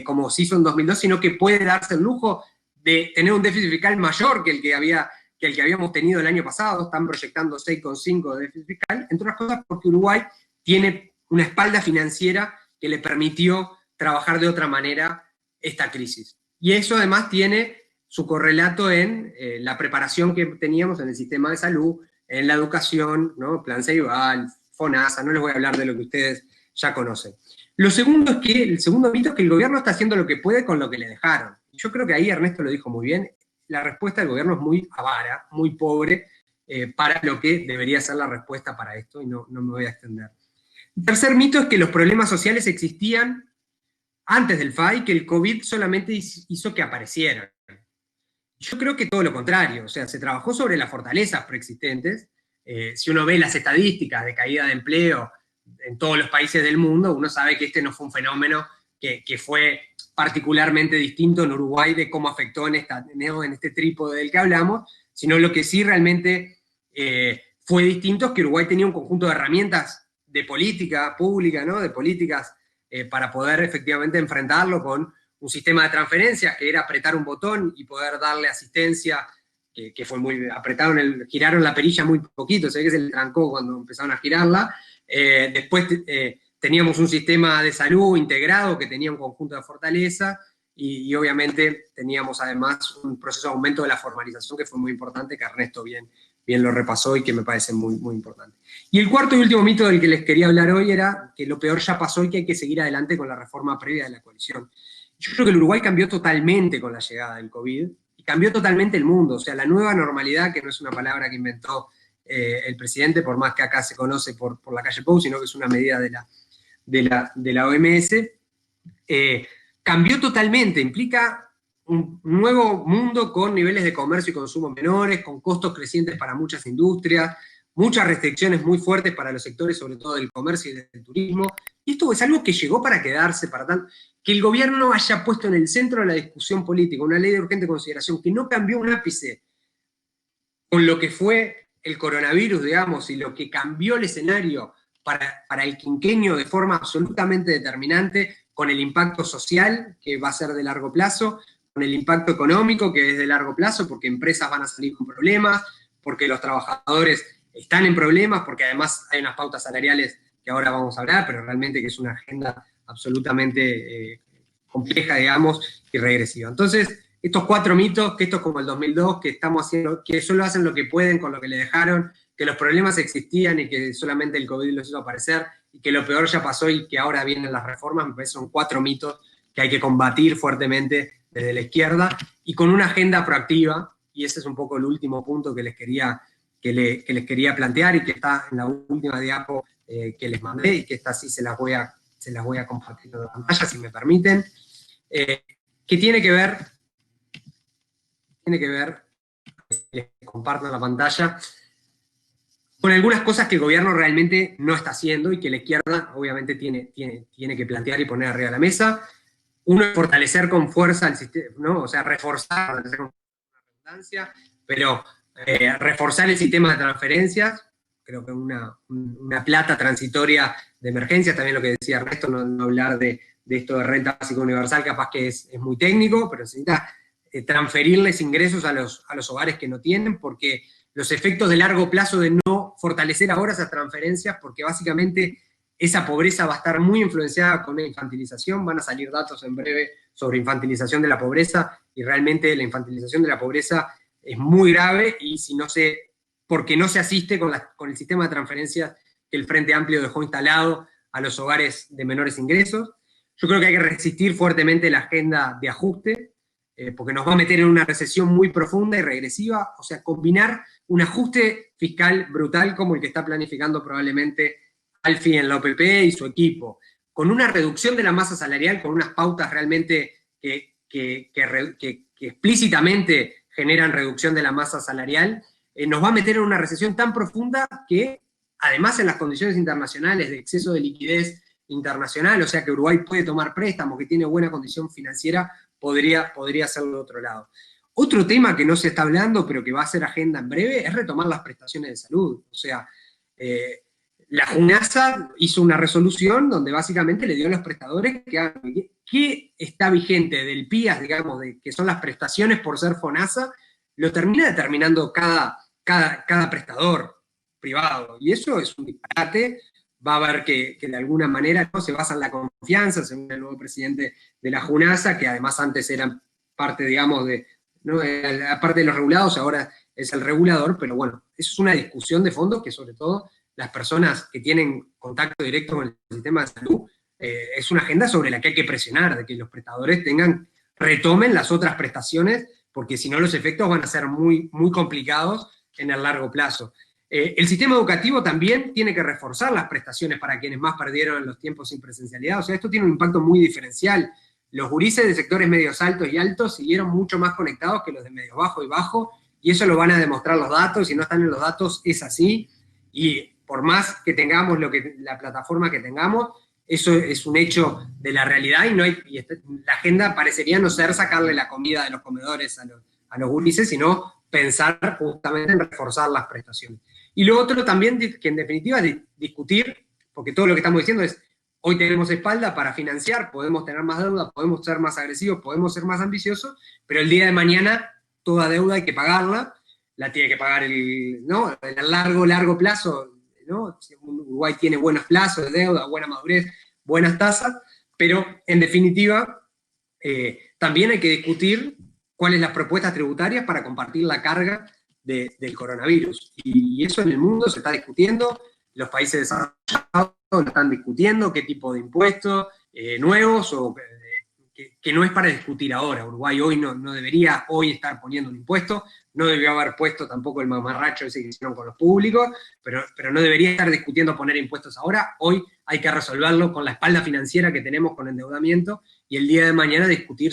como se hizo en 2002, sino que puede darse el lujo de tener un déficit fiscal mayor que el que habíamos tenido el año pasado. Están proyectando 6,5 de déficit fiscal, entre otras cosas porque Uruguay tiene una espalda financiera que le permitió trabajar de otra manera esta crisis. Y eso además tiene su correlato en la preparación que teníamos en el sistema de salud, en la educación, ¿no? Plan Ceibal, FONASA, no les voy a hablar de lo que ustedes ya conocen. El segundo mito es que el gobierno está haciendo lo que puede con lo que le dejaron. Yo creo que ahí Ernesto lo dijo muy bien, la respuesta del gobierno es muy avara, muy pobre, para lo que debería ser la respuesta para esto, y no me voy a extender. El tercer mito es que los problemas sociales existían antes del FAI, que el COVID solamente hizo que aparecieran. Yo creo que todo lo contrario, o sea, se trabajó sobre las fortalezas preexistentes. Si uno ve las estadísticas de caída de empleo en todos los países del mundo, uno sabe que este no fue un fenómeno que fue particularmente distinto en Uruguay de cómo afectó en este trípode del que hablamos, sino lo que sí realmente fue distinto es que Uruguay tenía un conjunto de herramientas de política pública, ¿no? De políticas para poder efectivamente enfrentarlo con un sistema de transferencias que era apretar un botón y poder darle asistencia, que fue muy... giraron la perilla muy poquito, se ve que se le trancó cuando empezaron a girarla. Después teníamos un sistema de salud integrado que tenía un conjunto de fortaleza, y obviamente teníamos además un proceso de aumento de la formalización que fue muy importante, que Ernesto bien lo repasó y que me parece muy, muy importante. Y el cuarto y último mito del que les quería hablar hoy era que lo peor ya pasó y que hay que seguir adelante con la reforma previa de la coalición. Yo creo que el Uruguay cambió totalmente con la llegada del COVID, y cambió totalmente el mundo. O sea, la nueva normalidad, que no es una palabra que inventó el presidente, por más que acá se conoce por la calle Pou, sino que es una medida de la OMS, cambió totalmente, implica un nuevo mundo con niveles de comercio y consumo menores, con costos crecientes para muchas industrias, muchas restricciones muy fuertes para los sectores, sobre todo del comercio y del turismo. Y esto es algo que llegó para quedarse, que el gobierno haya puesto en el centro de la discusión política una ley de urgente consideración que no cambió un ápice con lo que fue el coronavirus, digamos, y lo que cambió el escenario para el quinquenio de forma absolutamente determinante, con el impacto social, que va a ser de largo plazo, con el impacto económico, que es de largo plazo, porque empresas van a salir con problemas, porque los trabajadores están en problemas, porque además hay unas pautas salariales que ahora vamos a hablar, pero realmente que es una agenda absolutamente compleja, digamos, y regresiva. Entonces, estos 4 mitos, que esto es como el 2002, que estamos haciendo, que solo hacen lo que pueden con lo que le dejaron, que los problemas existían y que solamente el COVID los hizo aparecer, y que lo peor ya pasó y que ahora vienen las reformas, me parece que son 4 mitos que hay que combatir fuertemente desde la izquierda, y con una agenda proactiva, y ese es un poco el último punto que les quería plantear, y que está en la última diapo que les mandé, y que esta sí se las voy a compartir en la pantalla, si me permiten, que tiene que ver, les comparto la pantalla, con algunas cosas que el gobierno realmente no está haciendo y que la izquierda obviamente tiene que plantear y poner arriba de la mesa. Uno es fortalecer con fuerza el sistema, ¿no? O sea, reforzar con redundancia, pero reforzar el sistema de transferencias, creo que una plata transitoria de emergencias, también lo que decía Ernesto, no hablar de esto de renta básica universal, capaz que es muy técnico, pero necesita transferirles ingresos a los hogares que no tienen, porque los efectos de largo plazo de no fortalecer ahora esas transferencias, porque básicamente esa pobreza va a estar muy influenciada con la infantilización, van a salir datos en breve sobre infantilización de la pobreza, y realmente la infantilización de la pobreza es muy grave, y porque no se asiste con el sistema de transferencias que el Frente Amplio dejó instalado a los hogares de menores ingresos. Yo creo que hay que resistir fuertemente la agenda de ajuste, porque nos va a meter en una recesión muy profunda y regresiva, o sea, combinar un ajuste fiscal brutal como el que está planificando probablemente Alfi en la OPP y su equipo, con una reducción de la masa salarial, con unas pautas realmente que explícitamente generan reducción de la masa salarial, nos va a meter en una recesión tan profunda que, además en las condiciones internacionales de exceso de liquidez internacional, o sea que Uruguay puede tomar préstamos, que tiene buena condición financiera, podría hacerlo de otro lado. Otro tema que no se está hablando, pero que va a ser agenda en breve, es retomar las prestaciones de salud. O sea, la JUNASA hizo una resolución donde básicamente le dio a los prestadores que está vigente del PIAS, digamos, que son las prestaciones por ser FONASA, lo termina determinando cada prestador privado. Y eso es un disparate. Va a haber que de alguna manera, ¿no?, se basa en la confianza, según el nuevo presidente de la JUNASA, que además antes eran parte, digamos, ¿no?, aparte de los regulados, ahora es el regulador, pero bueno, eso es una discusión de fondo que sobre todo las personas que tienen contacto directo con el sistema de salud, es una agenda sobre la que hay que presionar, de que los prestadores retomen las otras prestaciones, porque si no los efectos van a ser muy, muy complicados en el largo plazo. El sistema educativo también tiene que reforzar las prestaciones para quienes más perdieron en los tiempos sin presencialidad. O sea, esto tiene un impacto muy diferencial. Los gurises de sectores medios altos y altos siguieron mucho más conectados que los de medios bajo y bajo, y eso lo van a demostrar los datos. Si no están en los datos, es así. Y por más que tengamos la plataforma que tengamos, eso es un hecho de la realidad, y la agenda parecería no ser sacarle la comida de los comedores a los gurises, sino pensar justamente en reforzar las prestaciones. Y lo otro también, que en definitiva es discutir, porque todo lo que estamos diciendo es, hoy tenemos espalda para financiar, podemos tener más deuda, podemos ser más agresivos, podemos ser más ambiciosos, pero el día de mañana toda deuda hay que pagarla, la tiene que pagar ¿no?, en el largo plazo, ¿no? Uruguay tiene buenos plazos de deuda, buena madurez, buenas tasas, pero en definitiva también hay que discutir cuáles son las propuestas tributarias para compartir la carga del coronavirus. Y eso en el mundo se está discutiendo, los países desarrollados lo están discutiendo, qué tipo de impuestos nuevos, o que no es para discutir ahora. Uruguay hoy no debería estar poniendo un impuesto, no debió haber puesto tampoco el mamarracho ese que hicieron con los públicos, pero no debería estar discutiendo poner impuestos ahora. Hoy hay que resolverlo con la espalda financiera que tenemos con endeudamiento, y el día de mañana discutir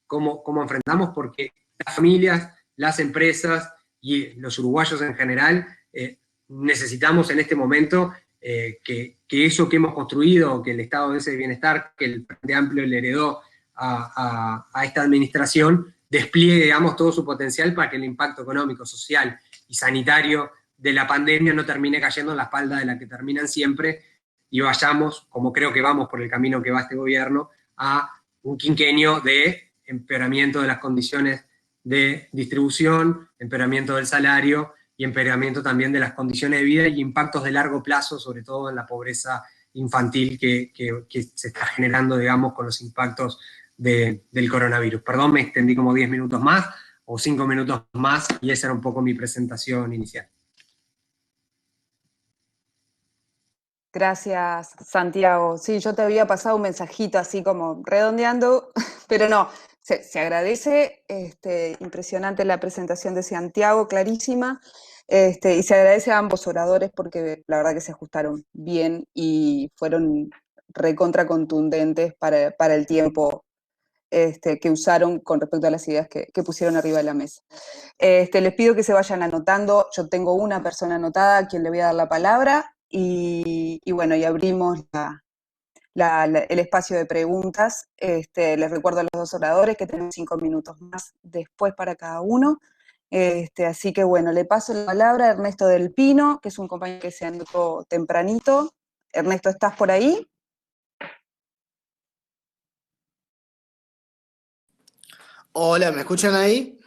cómo enfrentamos, porque las familias, las empresas y los uruguayos en general necesitamos en este momento que eso que hemos construido, que el Estado de Bienestar, que el Frente Amplio le heredó a esta administración, despliegue, digamos, todo su potencial para que el impacto económico, social y sanitario de la pandemia no termine cayendo en la espalda de la que terminan siempre, y vayamos, como creo que vamos por el camino que va este gobierno, a un quinquenio de empeoramiento de las condiciones de distribución, empeoramiento del salario y empeoramiento también de las condiciones de vida, y impactos de largo plazo, sobre todo en la pobreza infantil que se está generando, digamos, con los impactos del coronavirus. Perdón, me extendí como 10 minutos más o 5 minutos más y esa era un poco mi presentación inicial. Gracias, Santiago. Sí, yo te había pasado un mensajito así como redondeando, pero no, se agradece, impresionante la presentación de Santiago, clarísima, y se agradece a ambos oradores porque la verdad que se ajustaron bien y fueron recontra contundentes para el tiempo que usaron con respecto a las ideas que pusieron arriba de la mesa. Les pido que se vayan anotando, yo tengo una persona anotada a quien le voy a dar la palabra y bueno, y abrimos el espacio de preguntas. Les recuerdo a los dos oradores que tenemos 5 minutos más después para cada uno. Así que bueno, le paso la palabra a Ernesto del Pino, que es un compañero que se anotó tempranito. Ernesto, ¿estás por ahí? Hola, ¿me escuchan ahí?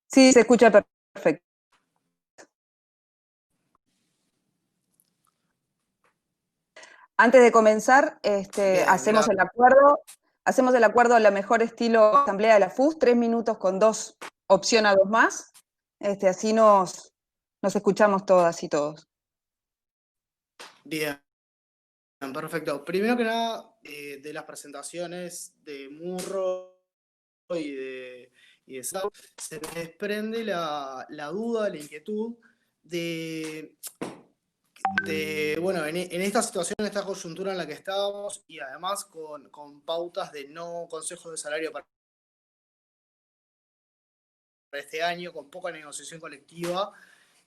Sí, se escucha perfecto. Antes de comenzar, Bien, hacemos el acuerdo a la mejor estilo asamblea de la FUS, 3 minutos con 2 opción a 2 más. Así nos escuchamos todas y todos. bien, perfecto. Primero que nada, de las presentaciones de Murro y de Sau, se me desprende la duda, la inquietud bueno, en esta situación, en esta coyuntura en la que estábamos, y además con pautas de no consejo de salario para este año, con poca negociación colectiva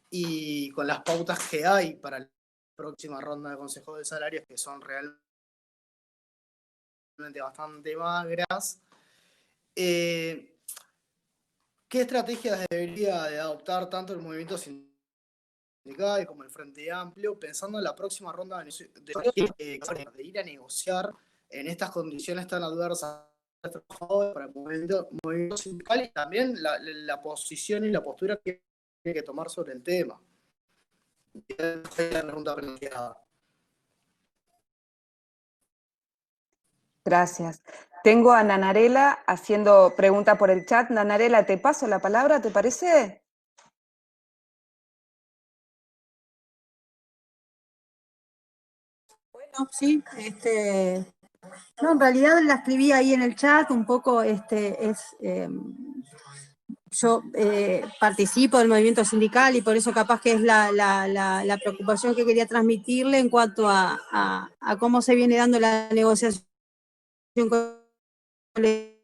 y con las pautas que hay para la próxima ronda de consejos de salarios, que son realmente bastante magras. ¿Qué estrategias debería de adoptar tanto el movimiento sindical como el Frente Amplio, pensando en la próxima ronda de ir a negociar en estas condiciones tan adversas para el movimiento sindical y también la posición y la postura que tiene que tomar sobre el tema? Esa es la pregunta planteada. Gracias. Tengo a Nanarela haciendo pregunta por el chat. Nanarela, te paso la palabra, ¿te parece? Bueno, sí, no, en realidad la escribí ahí en el chat, un poco, yo participo del movimiento sindical y por eso capaz que es la preocupación que quería transmitirle en cuanto a cómo se viene dando la negociación colectiva,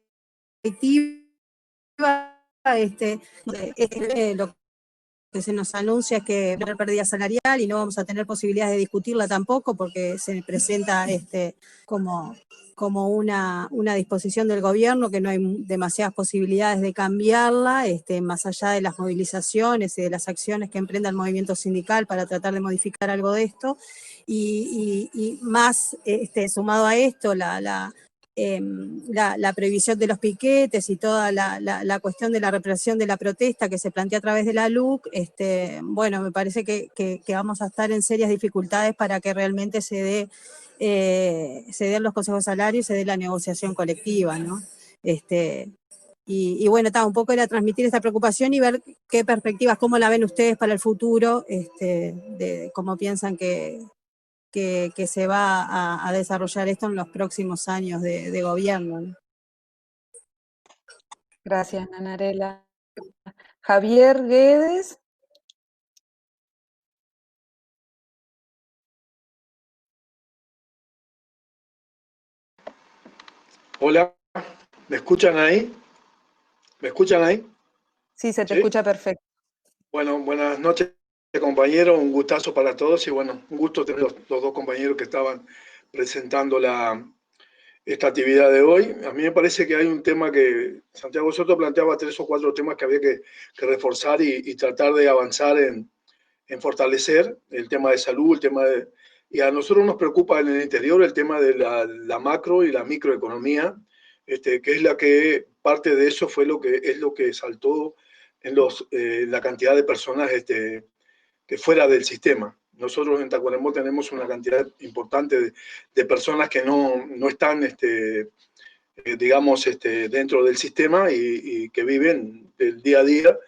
lo que se nos anuncia es que va a haber pérdida salarial y no vamos a tener posibilidades de discutirla tampoco porque se presenta como una disposición del gobierno que no hay demasiadas posibilidades de cambiarla, más allá de las movilizaciones y de las acciones que emprenda el movimiento sindical para tratar de modificar algo de esto. Y más sumado a esto, la prohibición de los piquetes y toda la cuestión de la represión de la protesta que se plantea a través de la LUC, bueno, me parece que vamos a estar en serias dificultades para que realmente se den los consejos de salario y se dé la negociación colectiva, ¿no? Y bueno, un poco era transmitir esta preocupación y ver qué perspectivas, cómo la ven ustedes para el futuro, de cómo piensan que se va a desarrollar esto en los próximos años de gobierno, ¿no? Gracias, Nanarela. Javier Guedes. Hola, ¿me escuchan ahí? ¿Me escuchan ahí? Sí, se te escucha perfecto. Bueno, buenas noches, compañeros. Un gustazo para todos y bueno, un gusto tener los dos compañeros que estaban presentando esta actividad de hoy. A mí me parece que hay un tema que Santiago Soto planteaba 3 o 4 temas que había que reforzar y tratar de avanzar en fortalecer el tema de salud, y a nosotros nos preocupa en el interior el tema de la macro y la microeconomía, que es la que parte de eso es lo que saltó en la cantidad de personas que fuera del sistema. nosotros en Tacuarembó tenemos una cantidad importante de personas que no están, digamos, dentro del sistema y que viven del día a día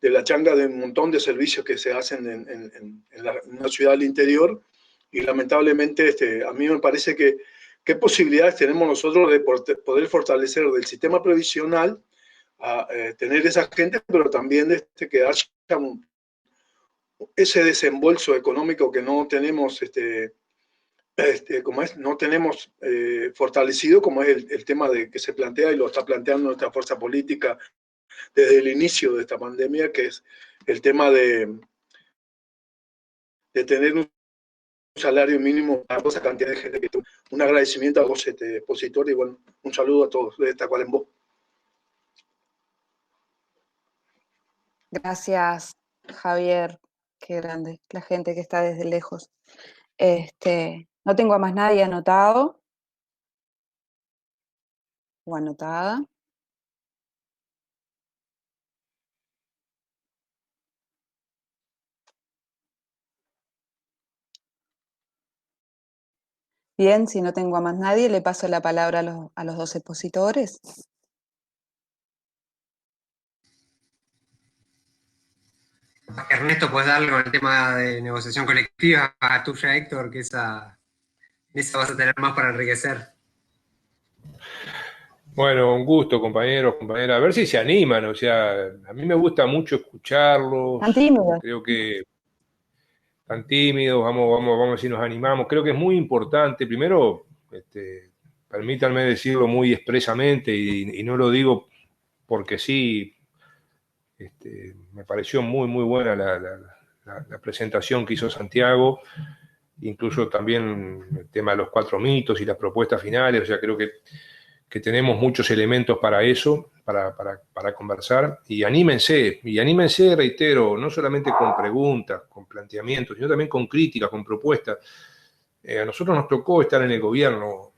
de la changa de un montón de servicios que se hacen en una ciudad del interior. Y lamentablemente a mí me parece que qué posibilidades tenemos nosotros de poder fortalecer del sistema previsional a tener esa gente, pero también que haya ese desembolso económico que no tenemos, no tenemos fortalecido, como es el tema que se plantea y lo está planteando nuestra fuerza política desde el inicio de esta pandemia, que es el tema de tener un salario mínimo a esa cantidad de gente. Un agradecimiento a vos, expositor, y bueno, un saludo a todos de Tacuarembó. Gracias, Javier. Qué grande, la gente que está desde lejos. No tengo a más nadie anotado o anotada. Bien, si no tengo a más nadie, le paso la palabra a los dos expositores. Ernesto, ¿puedes dar algo en el tema de negociación colectiva? A tuya, Héctor, que esa vas a tener más para enriquecer. Bueno, un gusto, compañeros, compañeras. A ver si se animan, o sea, a mí me gusta mucho escucharlos. Tan tímidos. Creo que tan tímidos, vamos a ver si nos animamos. Creo que es muy importante, primero, permítanme decirlo muy expresamente y no lo digo porque sí, me pareció muy, muy buena la presentación que hizo Santiago, incluso también el tema de los 4 mitos y las propuestas finales, o sea, creo que tenemos muchos elementos para eso, para conversar, y anímense, reitero, no solamente con preguntas, con planteamientos, sino también con críticas, con propuestas. A nosotros nos tocó estar en el gobierno,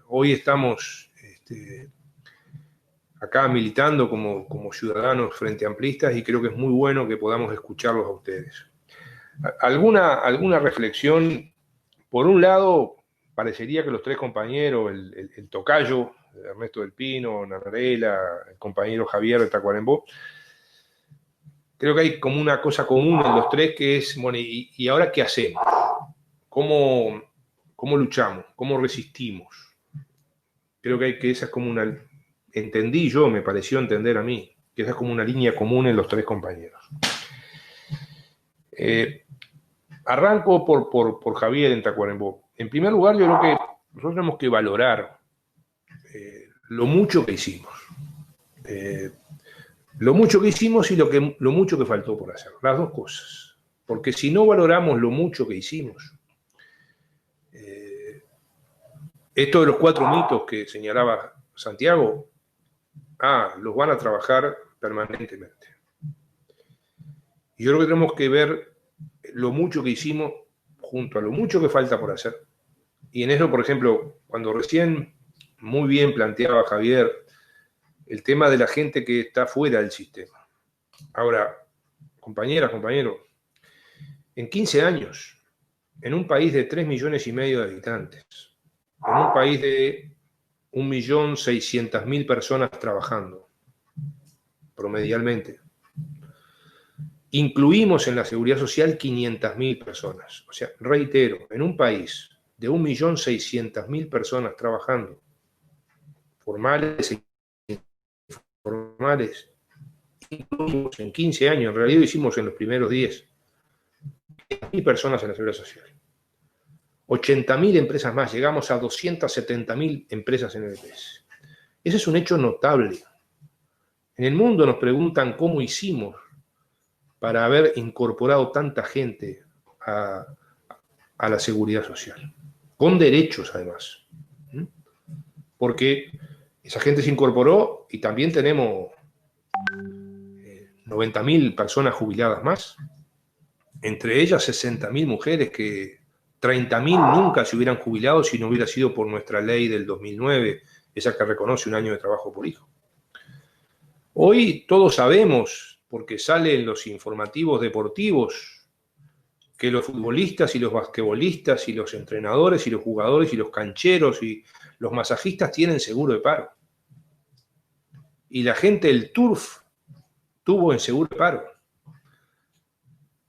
hoy estamos acá militando como ciudadanos frente amplistas y creo que es muy bueno que podamos escucharlos a ustedes. ¿Alguna reflexión? Por un lado, parecería que los 3 compañeros, el tocayo, Ernesto del Pino, Nanarela, el compañero Javier de Tacuarembó, creo que hay como una cosa común en los 3 que es, bueno, ¿y ahora qué hacemos? ¿Cómo luchamos? ¿Cómo resistimos? Creo que esa es como una... Entendí yo, me pareció entender a mí, que esa es como una línea común en los 3 compañeros. Arranco por Javier en Tacuarembó. En primer lugar, yo creo que nosotros tenemos que valorar lo mucho que hicimos. Lo mucho que hicimos y lo mucho que faltó por hacer. Las 2 cosas. Porque si no valoramos lo mucho que hicimos, esto de los 4 mitos que señalaba Santiago, los van a trabajar permanentemente. Y yo creo que tenemos que ver lo mucho que hicimos junto a lo mucho que falta por hacer. Y en eso, por ejemplo, cuando recién muy bien planteaba Javier el tema de la gente que está fuera del sistema. Ahora, compañeras, compañeros, en 15 años, en un país de 3,5 millones de habitantes, en un país de 1.600.000 personas trabajando, promedialmente, incluimos en la seguridad social 500.000 personas. O sea, reitero, en un país de 1.600.000 personas trabajando, formales e informales, incluimos en 15 años, en realidad hicimos en los primeros 10, 1.000 personas en la seguridad social. 80.000 empresas más, llegamos a 270.000 empresas en el EPS. Ese es un hecho notable. En el mundo nos preguntan cómo hicimos para haber incorporado tanta gente a la seguridad social, con derechos además. Porque esa gente se incorporó y también tenemos 90.000 personas jubiladas más, entre ellas 60.000 mujeres que 30.000 nunca se hubieran jubilado si no hubiera sido por nuestra ley del 2009, esa que reconoce un año de trabajo por hijo. Hoy todos sabemos, porque salen los informativos deportivos, que los futbolistas y los basquetbolistas y los entrenadores y los jugadores y los cancheros y los masajistas tienen seguro de paro. Y la gente del turf tuvo en seguro de paro.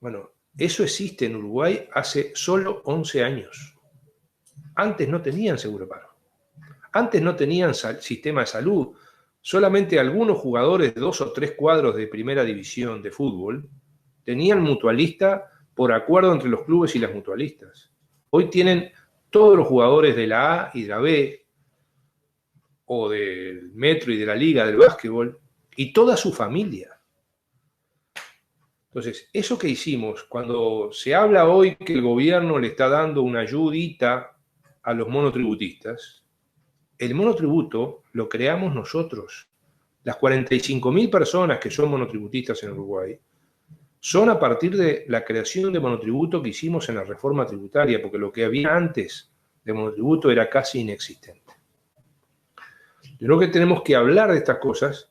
Bueno, eso existe en Uruguay hace solo 11 años. Antes no tenían seguro de paro. Antes no tenían sistema de salud. Solamente algunos jugadores de 2 o 3 cuadros de primera división de fútbol tenían mutualista por acuerdo entre los clubes y las mutualistas. Hoy tienen todos los jugadores de la A y de la B, o del Metro y de la Liga del básquetbol, y toda su familia. Entonces, eso que hicimos, cuando se habla hoy que el gobierno le está dando una ayudita a los monotributistas, el monotributo lo creamos nosotros. Las 45.000 personas que son monotributistas en Uruguay son a partir de la creación de monotributo que hicimos en la reforma tributaria, porque lo que había antes de monotributo era casi inexistente. Yo creo que tenemos que hablar de estas cosas.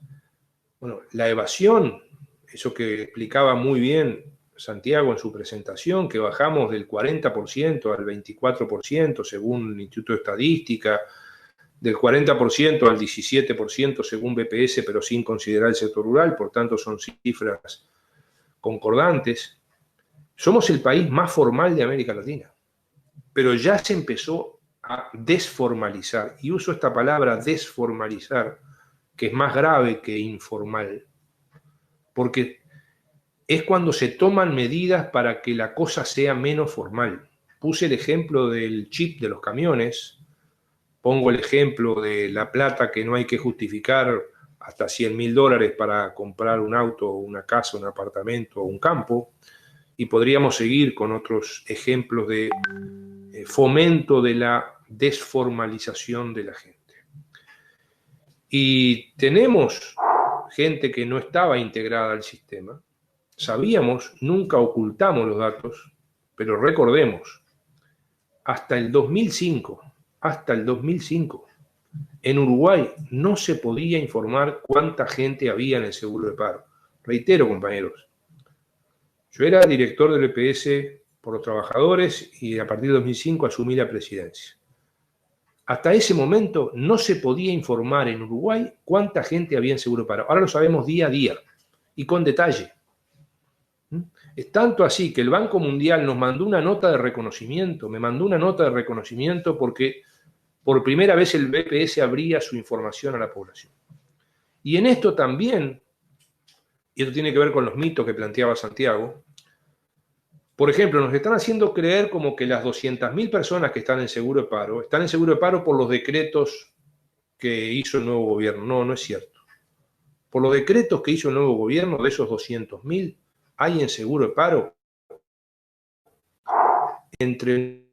Bueno, la evasión, eso que explicaba muy bien Santiago en su presentación, que bajamos del 40% al 24% según el Instituto de Estadística, del 40% al 17% según BPS, pero sin considerar el sector rural, por tanto son cifras concordantes. Somos el país más formal de América Latina, pero ya se empezó a desformalizar, y uso esta palabra desformalizar, que es más grave que informal, porque es cuando se toman medidas para que la cosa sea menos formal. Puse el ejemplo del chip de los camiones, pongo el ejemplo de la plata que no hay que justificar hasta $100.000 para comprar un auto, una casa, un apartamento o un campo, y podríamos seguir con otros ejemplos de fomento de la desformalización de la gente. Y tenemos gente que no estaba integrada al sistema, sabíamos, nunca ocultamos los datos, pero recordemos, hasta el 2005, en Uruguay no se podía informar cuánta gente había en el seguro de paro. Reitero, compañeros, yo era director del EPS por los trabajadores y a partir de 2005 asumí la presidencia. Hasta ese momento no se podía informar en Uruguay cuánta gente había en seguro de paro. Ahora lo sabemos día a día y con detalle. Es tanto así que el Banco Mundial nos mandó una nota de reconocimiento, me mandó una nota de reconocimiento porque por primera vez el BPS abría su información a la población. Y en esto también, y esto tiene que ver con los mitos que planteaba Santiago, por ejemplo, nos están haciendo creer como que las 200.000 personas que están en seguro de paro, están en seguro de paro por los decretos que hizo el nuevo gobierno. No, no es cierto. Por los decretos que hizo el nuevo gobierno, de esos 200.000, hay en seguro de paro entre un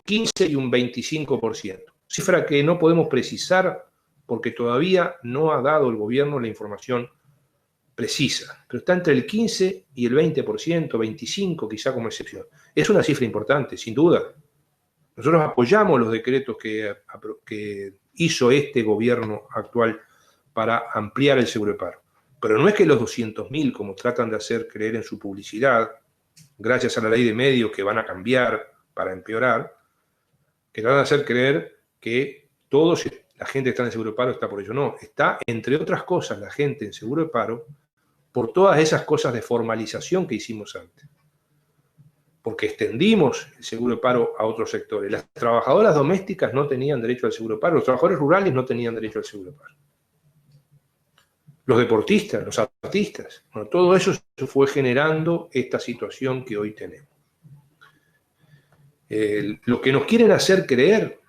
15 y un 25%. Cifra que no podemos precisar porque todavía no ha dado el gobierno la información precisa, pero está entre el 15 y el 20%, 25% quizá como excepción. Es una cifra importante, sin duda. Nosotros apoyamos los decretos que hizo este gobierno actual para ampliar el seguro de paro. Pero no es que los 200.000, como tratan de hacer creer en su publicidad, gracias a la ley de medios que van a cambiar para empeorar, que tratan de hacer creer que la gente que está en seguro de paro está por ello. No, está, entre otras cosas, la gente en seguro de paro por todas esas cosas de formalización que hicimos antes. Porque extendimos el seguro de paro a otros sectores. Las trabajadoras domésticas no tenían derecho al seguro de paro, los trabajadores rurales no tenían derecho al seguro de paro. Los deportistas, los artistas, bueno, todo eso se fue generando esta situación que hoy tenemos. Lo que nos quieren hacer creer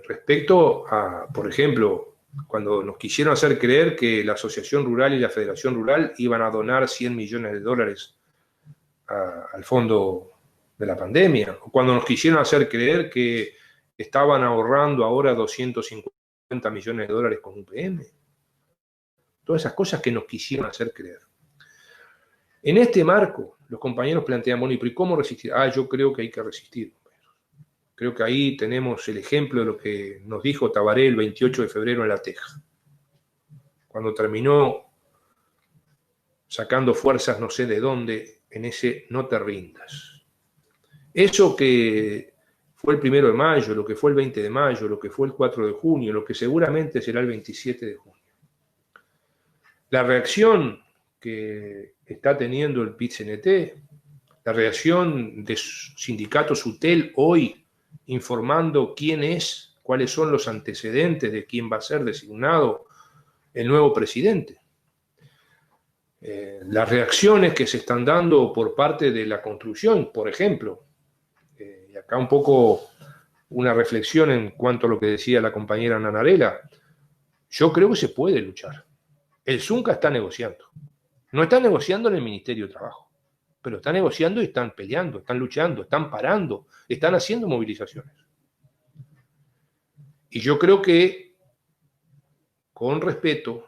respecto a, por ejemplo, cuando nos quisieron hacer creer que la Asociación Rural y la Federación Rural iban a donar $100 millones al fondo de la pandemia, o cuando nos quisieron hacer creer que estaban ahorrando ahora $250 millones con UPM. Todas esas cosas que nos quisieron hacer creer. En este marco, los compañeros plantean, bueno, ¿y cómo resistir? Yo creo que hay que resistir. Creo que ahí tenemos el ejemplo de lo que nos dijo Tabaré el 28 de febrero en La Teja, cuando terminó sacando fuerzas no sé de dónde en ese no te rindas. Eso que fue el 1 de mayo, lo que fue el 20 de mayo, lo que fue el 4 de junio, lo que seguramente será el 27 de junio. La reacción que está teniendo el PIT-CNT, la reacción de sindicato SUTEL hoy informando quién es, cuáles son los antecedentes de quién va a ser designado el nuevo presidente. Las reacciones que se están dando por parte de la construcción, por ejemplo, y acá un poco una reflexión en cuanto a lo que decía la compañera Nanarela, yo creo que se puede luchar. El Zunca está negociando. No está negociando en el Ministerio de Trabajo, pero está negociando y están peleando, están luchando, están parando, están haciendo movilizaciones. Y yo creo que, con respeto,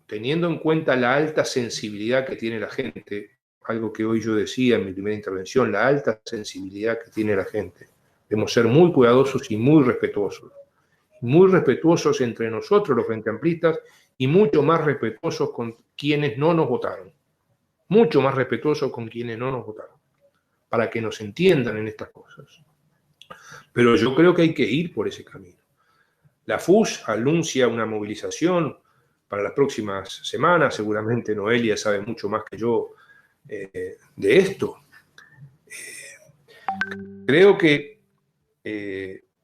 teniendo en cuenta la alta sensibilidad que tiene la gente, algo que hoy yo decía en mi primera intervención, la alta sensibilidad que tiene la gente, debemos ser muy cuidadosos y muy respetuosos entre nosotros los frente amplistas y mucho más respetuosos con quienes no nos votaron, mucho más respetuosos con quienes no nos votaron, para que nos entiendan en estas cosas. Pero yo creo que hay que ir por ese camino. La FUS anuncia una movilización para las próximas semanas, seguramente Noelia sabe mucho más que yo de esto. Creo que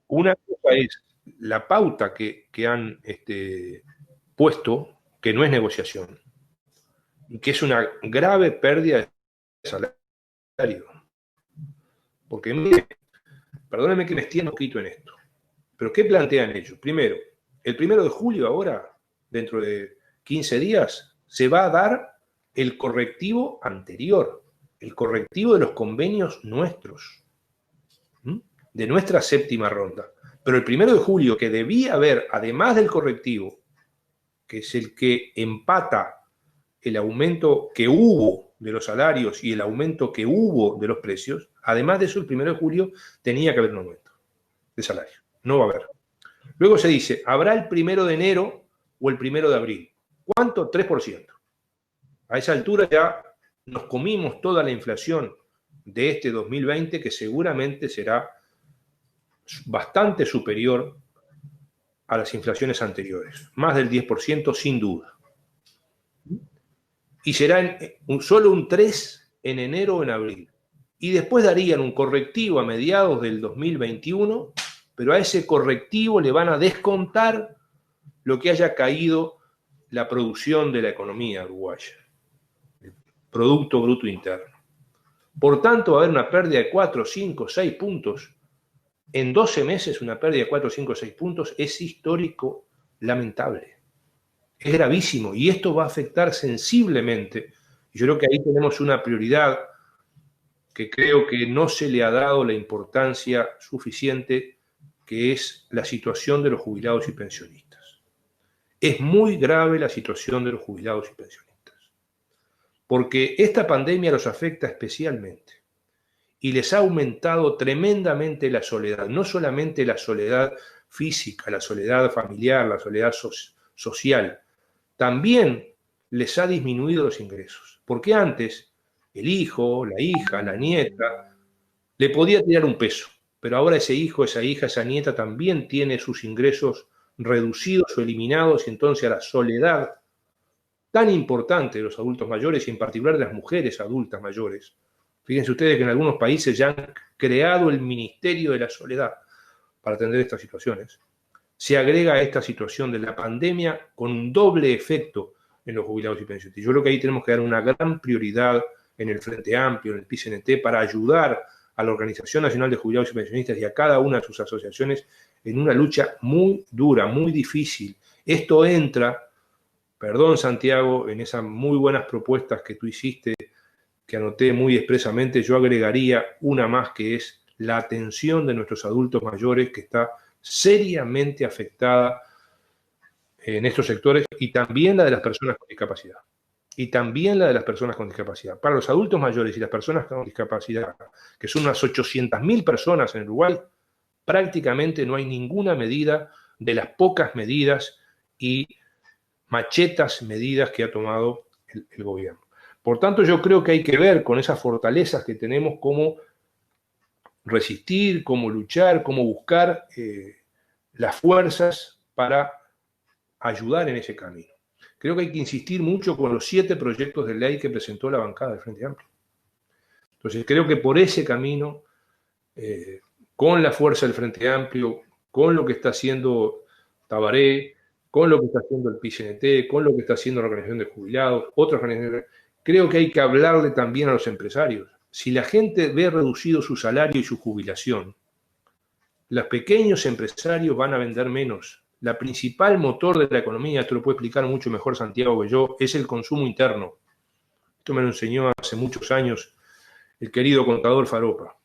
una cosa es la pauta que han puesto, que no es negociación, y que es una grave pérdida de salario. Porque, mire, perdónenme que me extienda un poquito en esto, pero ¿qué plantean ellos? Primero, el 1 de julio ahora, dentro de 15 días, se va a dar el correctivo anterior, el correctivo de los convenios nuestros, de nuestra séptima ronda. Pero el 1 de julio, que debía haber, además del correctivo, que es el que empata el aumento que hubo de los salarios y el aumento que hubo de los precios, además de eso, el 1 de julio tenía que haber un aumento de salario. No va a haber. Luego se dice, habrá el 1 de enero o el 1 de abril. ¿Cuánto? 3%. A esa altura ya nos comimos toda la inflación de este 2020, que seguramente será bastante superior a las inflaciones anteriores, más del 10% sin duda. Y será solo un 3% en enero o en abril. Y después darían un correctivo a mediados del 2021, pero a ese correctivo le van a descontar lo que haya caído la producción de la economía uruguaya, el Producto Bruto Interno. Por tanto, va a haber una pérdida de 4, 5, 6 puntos. En 12 meses, una pérdida de 4, 5, 6 puntos es histórico, lamentable. Es gravísimo y esto va a afectar sensiblemente. Yo creo que ahí tenemos una prioridad que creo que no se le ha dado la importancia suficiente, que es la situación de los jubilados y pensionistas. Es muy grave la situación de los jubilados y pensionistas, porque esta pandemia los afecta especialmente y les ha aumentado tremendamente la soledad, no solamente la soledad física, la soledad familiar, la soledad social, también les ha disminuido los ingresos, porque antes el hijo, la hija, la nieta, le podía tirar un peso, pero ahora ese hijo, esa hija, esa nieta también tiene sus ingresos reducidos o eliminados, y entonces a la soledad tan importante de los adultos mayores, y en particular de las mujeres adultas mayores. Fíjense ustedes que en algunos países ya han creado el Ministerio de la Soledad para atender estas situaciones. Se agrega a esta situación de la pandemia con un doble efecto en los jubilados y pensionistas. Yo creo que ahí tenemos que dar una gran prioridad en el Frente Amplio, en el PIT-CNT, para ayudar a la Organización Nacional de Jubilados y Pensionistas y a cada una de sus asociaciones en una lucha muy dura, muy difícil. Esto entra, perdón Santiago, en esas muy buenas propuestas que tú hiciste, que anoté muy expresamente. Yo agregaría una más, que es la atención de nuestros adultos mayores, que está seriamente afectada en estos sectores, y también la de las personas con discapacidad. Para los adultos mayores y las personas con discapacidad, que son unas 800.000 personas en Uruguay, prácticamente no hay ninguna medida de las pocas medidas y machetas medidas que ha tomado el gobierno. Por tanto, yo creo que hay que ver con esas fortalezas que tenemos cómo resistir, cómo luchar, cómo buscar las fuerzas para ayudar en ese camino. Creo que hay que insistir mucho con los 7 proyectos de ley que presentó la bancada del Frente Amplio. Entonces, creo que por ese camino, con la fuerza del Frente Amplio, con lo que está haciendo Tabaré, con lo que está haciendo el PCNT, con lo que está haciendo la Organización de Jubilados, otras organizaciones, creo que hay que hablarle también a los empresarios. Si la gente ve reducido su salario y su jubilación, los pequeños empresarios van a vender menos. La principal motor de la economía, esto lo puede explicar mucho mejor Santiago que yo, es el consumo interno. Esto me lo enseñó hace muchos años el querido contador Faropa.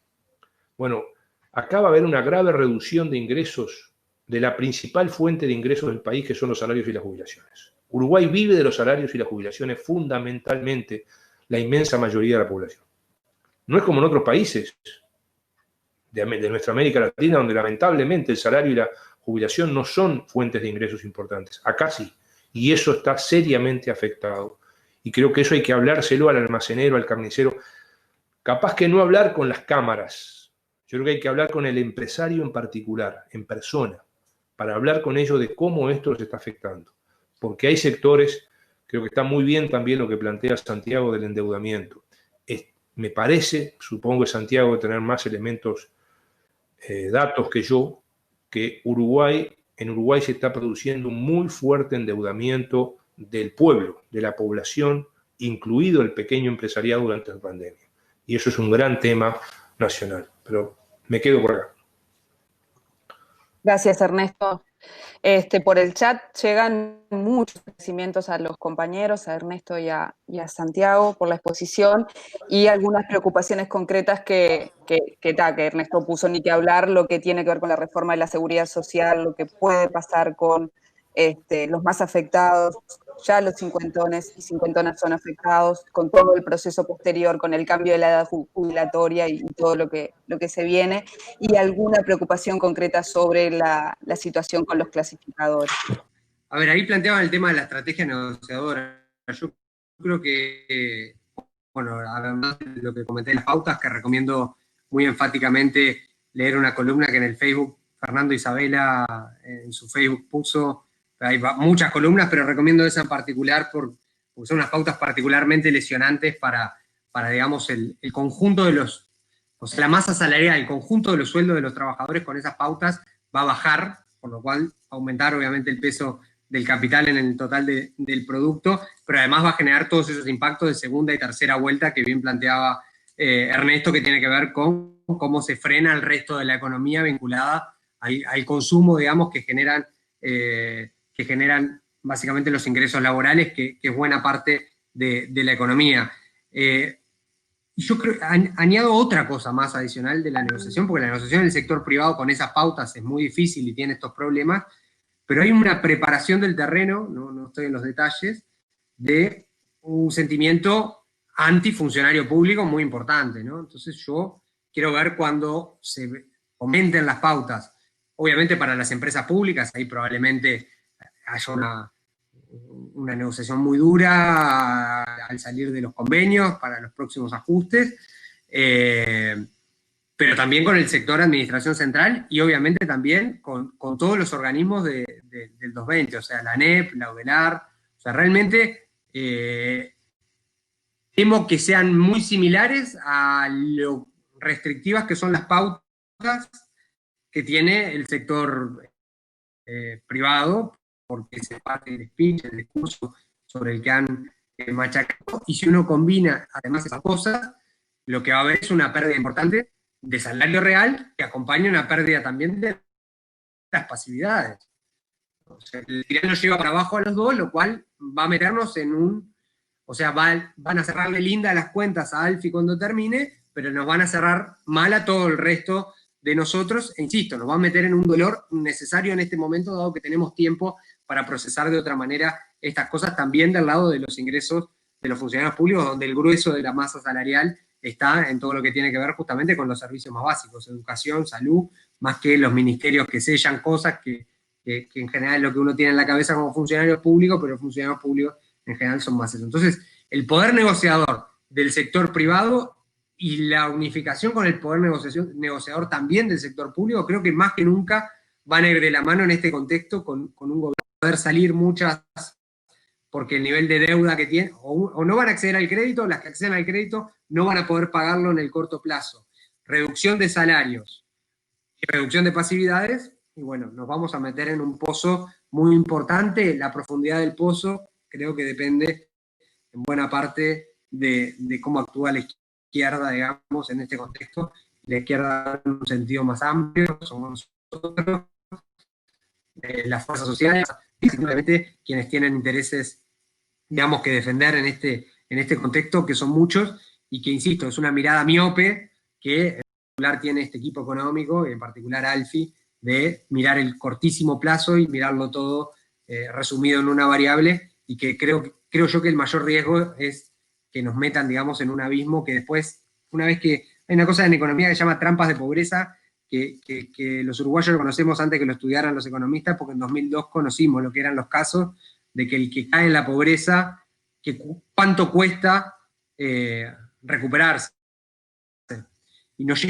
Bueno, acá va a haber una grave reducción de ingresos de la principal fuente de ingresos del país, que son los salarios y las jubilaciones. Uruguay vive de los salarios y las jubilaciones, fundamentalmente la inmensa mayoría de la población. No es como en otros países de nuestra América Latina, donde lamentablemente el salario y la jubilación no son fuentes de ingresos importantes. Acá sí, y eso está seriamente afectado. Y creo que eso hay que hablárselo al almacenero, al carnicero. Capaz que no hablar con las cámaras. Yo creo que hay que hablar con el empresario en particular, en persona, para hablar con ellos de cómo esto les está afectando. Porque hay sectores, creo que está muy bien también lo que plantea Santiago del endeudamiento. Me parece, supongo que Santiago debe tener más elementos, datos que yo, que en Uruguay se está produciendo un muy fuerte endeudamiento del pueblo, de la población, incluido el pequeño empresariado durante la pandemia. Y eso es un gran tema nacional. Pero me quedo por acá. Gracias, Ernesto. Por el chat llegan muchos agradecimientos a los compañeros, a Ernesto y a Santiago por la exposición, y algunas preocupaciones concretas que Ernesto puso, ni que hablar, lo que tiene que ver con la reforma de la seguridad social, lo que puede pasar con los más afectados. Ya los cincuentones y cincuentonas son afectados, con todo el proceso posterior, con el cambio de la edad jubilatoria y todo lo que se viene, y alguna preocupación concreta sobre la situación con los clasificadores. A ver, ahí planteaban el tema de la estrategia negociadora. Yo creo que, bueno, además de lo que comenté en las pautas, que recomiendo muy enfáticamente leer una columna que en el Facebook Fernando Isabela en su Facebook puso. Hay muchas columnas, pero recomiendo esa en particular porque son unas pautas particularmente lesionantes para digamos, el conjunto de los, o sea, la masa salarial, el conjunto de los sueldos de los trabajadores con esas pautas va a bajar, por lo cual aumentar obviamente el peso del capital en el total del producto, pero además va a generar todos esos impactos de segunda y tercera vuelta que bien planteaba Ernesto, que tiene que ver con cómo se frena el resto de la economía vinculada al consumo, digamos, que generan básicamente los ingresos laborales, que es buena parte de la economía. Yo creo, añado otra cosa más adicional de la negociación, porque la negociación en el sector privado con esas pautas es muy difícil y tiene estos problemas, pero hay una preparación del terreno, no estoy en los detalles, de un sentimiento antifuncionario público muy importante, ¿no? Entonces yo quiero ver cuando se comenten las pautas, obviamente para las empresas públicas, ahí probablemente haya una negociación muy dura al salir de los convenios para los próximos ajustes, pero también con el sector administración central y obviamente también con todos los organismos del 220, o sea, la ANEP, la UDELAR, o sea, realmente temo que sean muy similares a lo restrictivas que son las pautas que tiene el sector privado, porque se parte del speech, el discurso sobre el que han machacado, y si uno combina además esas cosas, lo que va a haber es una pérdida importante de salario real que acompaña una pérdida también de las pasividades. O sea, el tirano lleva para abajo a los dos, lo cual va a meternos en o sea, van a cerrarle linda las cuentas a Alfie cuando termine, pero nos van a cerrar mal a todo el resto de nosotros, e insisto, nos va a meter en un dolor necesario en este momento, dado que tenemos tiempo para procesar de otra manera estas cosas, también del lado de los ingresos de los funcionarios públicos, donde el grueso de la masa salarial está en todo lo que tiene que ver justamente con los servicios más básicos, educación, salud, más que los ministerios que sellan cosas que en general es lo que uno tiene en la cabeza como funcionarios públicos, pero los funcionarios públicos en general son más eso. Entonces, el poder negociador del sector privado y la unificación con el poder negociador también del sector público, creo que más que nunca van a ir de la mano en este contexto con un gobierno poder salir muchas, porque el nivel de deuda que tienen, o no van a acceder al crédito, las que acceden al crédito no van a poder pagarlo en el corto plazo. Reducción de salarios y reducción de pasividades, y bueno, nos vamos a meter en un pozo muy importante. La profundidad del pozo creo que depende en buena parte de cómo actúa la izquierda, digamos, en este contexto. La izquierda en un sentido más amplio, somos nosotros, las fuerzas sociales, y simplemente quienes tienen intereses, digamos, que defender en este contexto, que son muchos, y que, insisto, es una mirada miope que en particular tiene este equipo económico, y en particular Alfi, de mirar el cortísimo plazo y mirarlo todo resumido en una variable, y que creo yo que el mayor riesgo es que nos metan, digamos, en un abismo que después, una vez que hay una cosa en economía que se llama trampas de pobreza, que los uruguayos lo conocemos antes que lo estudiaran los economistas, porque en 2002 conocimos lo que eran los casos de que el que cae en la pobreza, que cuánto cuesta recuperarse. Y nos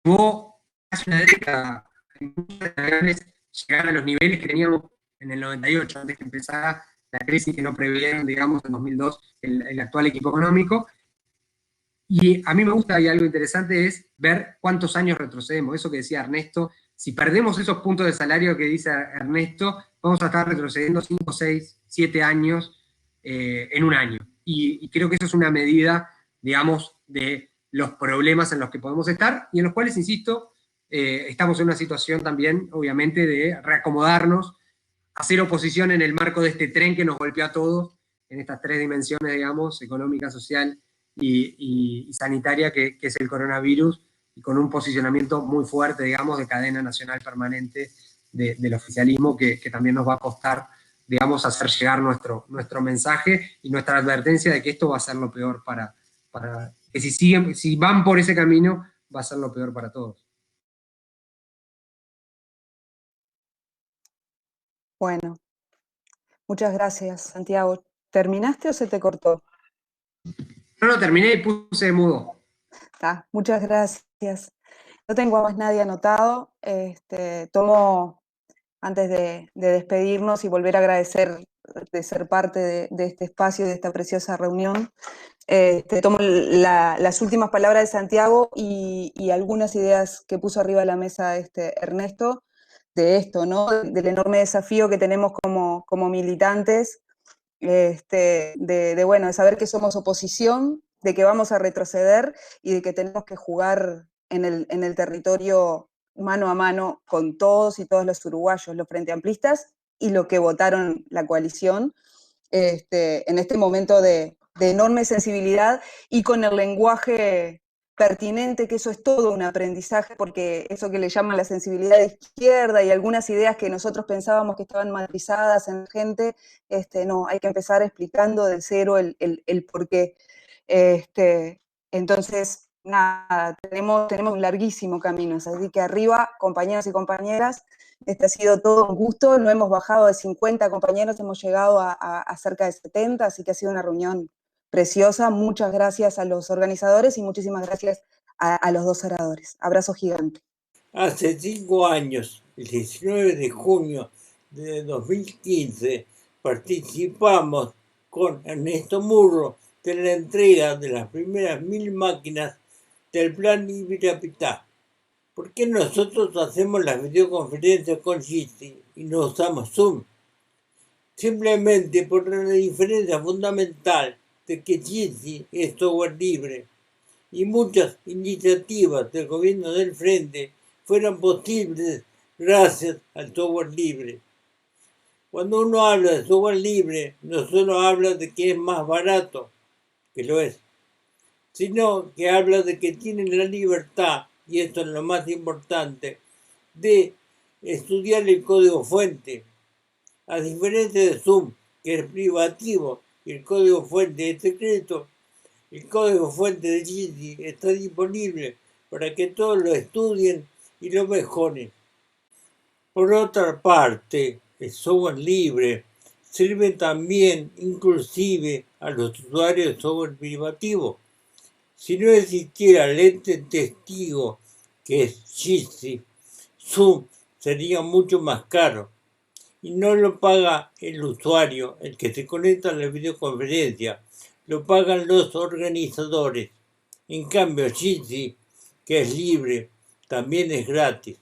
llevó casi una década en muchas variables llegar a los niveles que teníamos en el 98, antes que empezara la crisis que no previeron, digamos, en 2002 el actual equipo económico. Y a mí me gusta, y algo interesante es ver cuántos años retrocedemos. Eso que decía Ernesto, si perdemos esos puntos de salario que dice Ernesto, vamos a estar retrocediendo 5, 6, 7 años en un año. Y creo que eso es una medida, digamos, de los problemas en los que podemos estar y en los cuales, insisto, estamos en una situación también, obviamente, de reacomodarnos, hacer oposición en el marco de este tren que nos golpea a todos, en estas tres dimensiones, digamos, económica, social y sanitaria, que es el coronavirus, y con un posicionamiento muy fuerte, digamos, de cadena nacional permanente del oficialismo, que también nos va a costar, digamos, hacer llegar nuestro mensaje y nuestra advertencia de que esto va a ser lo peor para que si van por ese camino, va a ser lo peor para todos. Bueno, muchas gracias, Santiago. ¿Terminaste o se te cortó? No, terminé y puse mudo. Muchas gracias. No tengo a más nadie anotado. Tomo, antes de despedirnos y volver a agradecer de ser parte de este espacio, de esta preciosa reunión, tomo las últimas palabras de Santiago y algunas ideas que puso arriba de la mesa Ernesto, de esto, ¿no? Del enorme desafío que tenemos como militantes, de saber que somos oposición, de que vamos a retroceder y de que tenemos que jugar en el territorio mano a mano con todos y todos los uruguayos, los frente amplistas y los que votaron la coalición, en este momento de enorme sensibilidad y con el lenguaje pertinente, que eso es todo un aprendizaje, porque eso que le llaman la sensibilidad de izquierda y algunas ideas que nosotros pensábamos que estaban matrizadas en la gente, no, hay que empezar explicando del cero el por qué. Entonces, nada, tenemos un larguísimo camino, así que arriba, compañeros y compañeras, ha sido todo un gusto, no hemos bajado de 50 compañeros, hemos llegado a cerca de 70, así que ha sido una reunión preciosa. Muchas gracias a los organizadores y muchísimas gracias a los dos oradores. Abrazo gigante. Hace 5 años, el 19 de junio de 2015, participamos con Ernesto Murro de la entrega de las primeras 1000 máquinas del Plan Ibirapitá. ¿Por qué nosotros hacemos las videoconferencias con Jitsi y no usamos Zoom? Simplemente por la diferencia fundamental de que Jitsi es software libre y muchas iniciativas del gobierno del Frente fueron posibles gracias al software libre. Cuando uno habla de software libre, no solo habla de que es más barato, que lo es, sino que habla de que tienen la libertad, y esto es lo más importante, de estudiar el código fuente. A diferencia de Zoom, que es privativo y el código fuente es secreto, el código fuente de Jitsi está disponible para que todos lo estudien y lo mejoren. Por otra parte, el software libre sirve también inclusive a los usuarios de software privativo, Si no existiera el ente testigo, que es Jitsi, Zoom sería mucho más caro. Y no lo paga el usuario, el que se conecta a la videoconferencia, lo pagan los organizadores. En cambio, Jitsi, que es libre, también es gratis.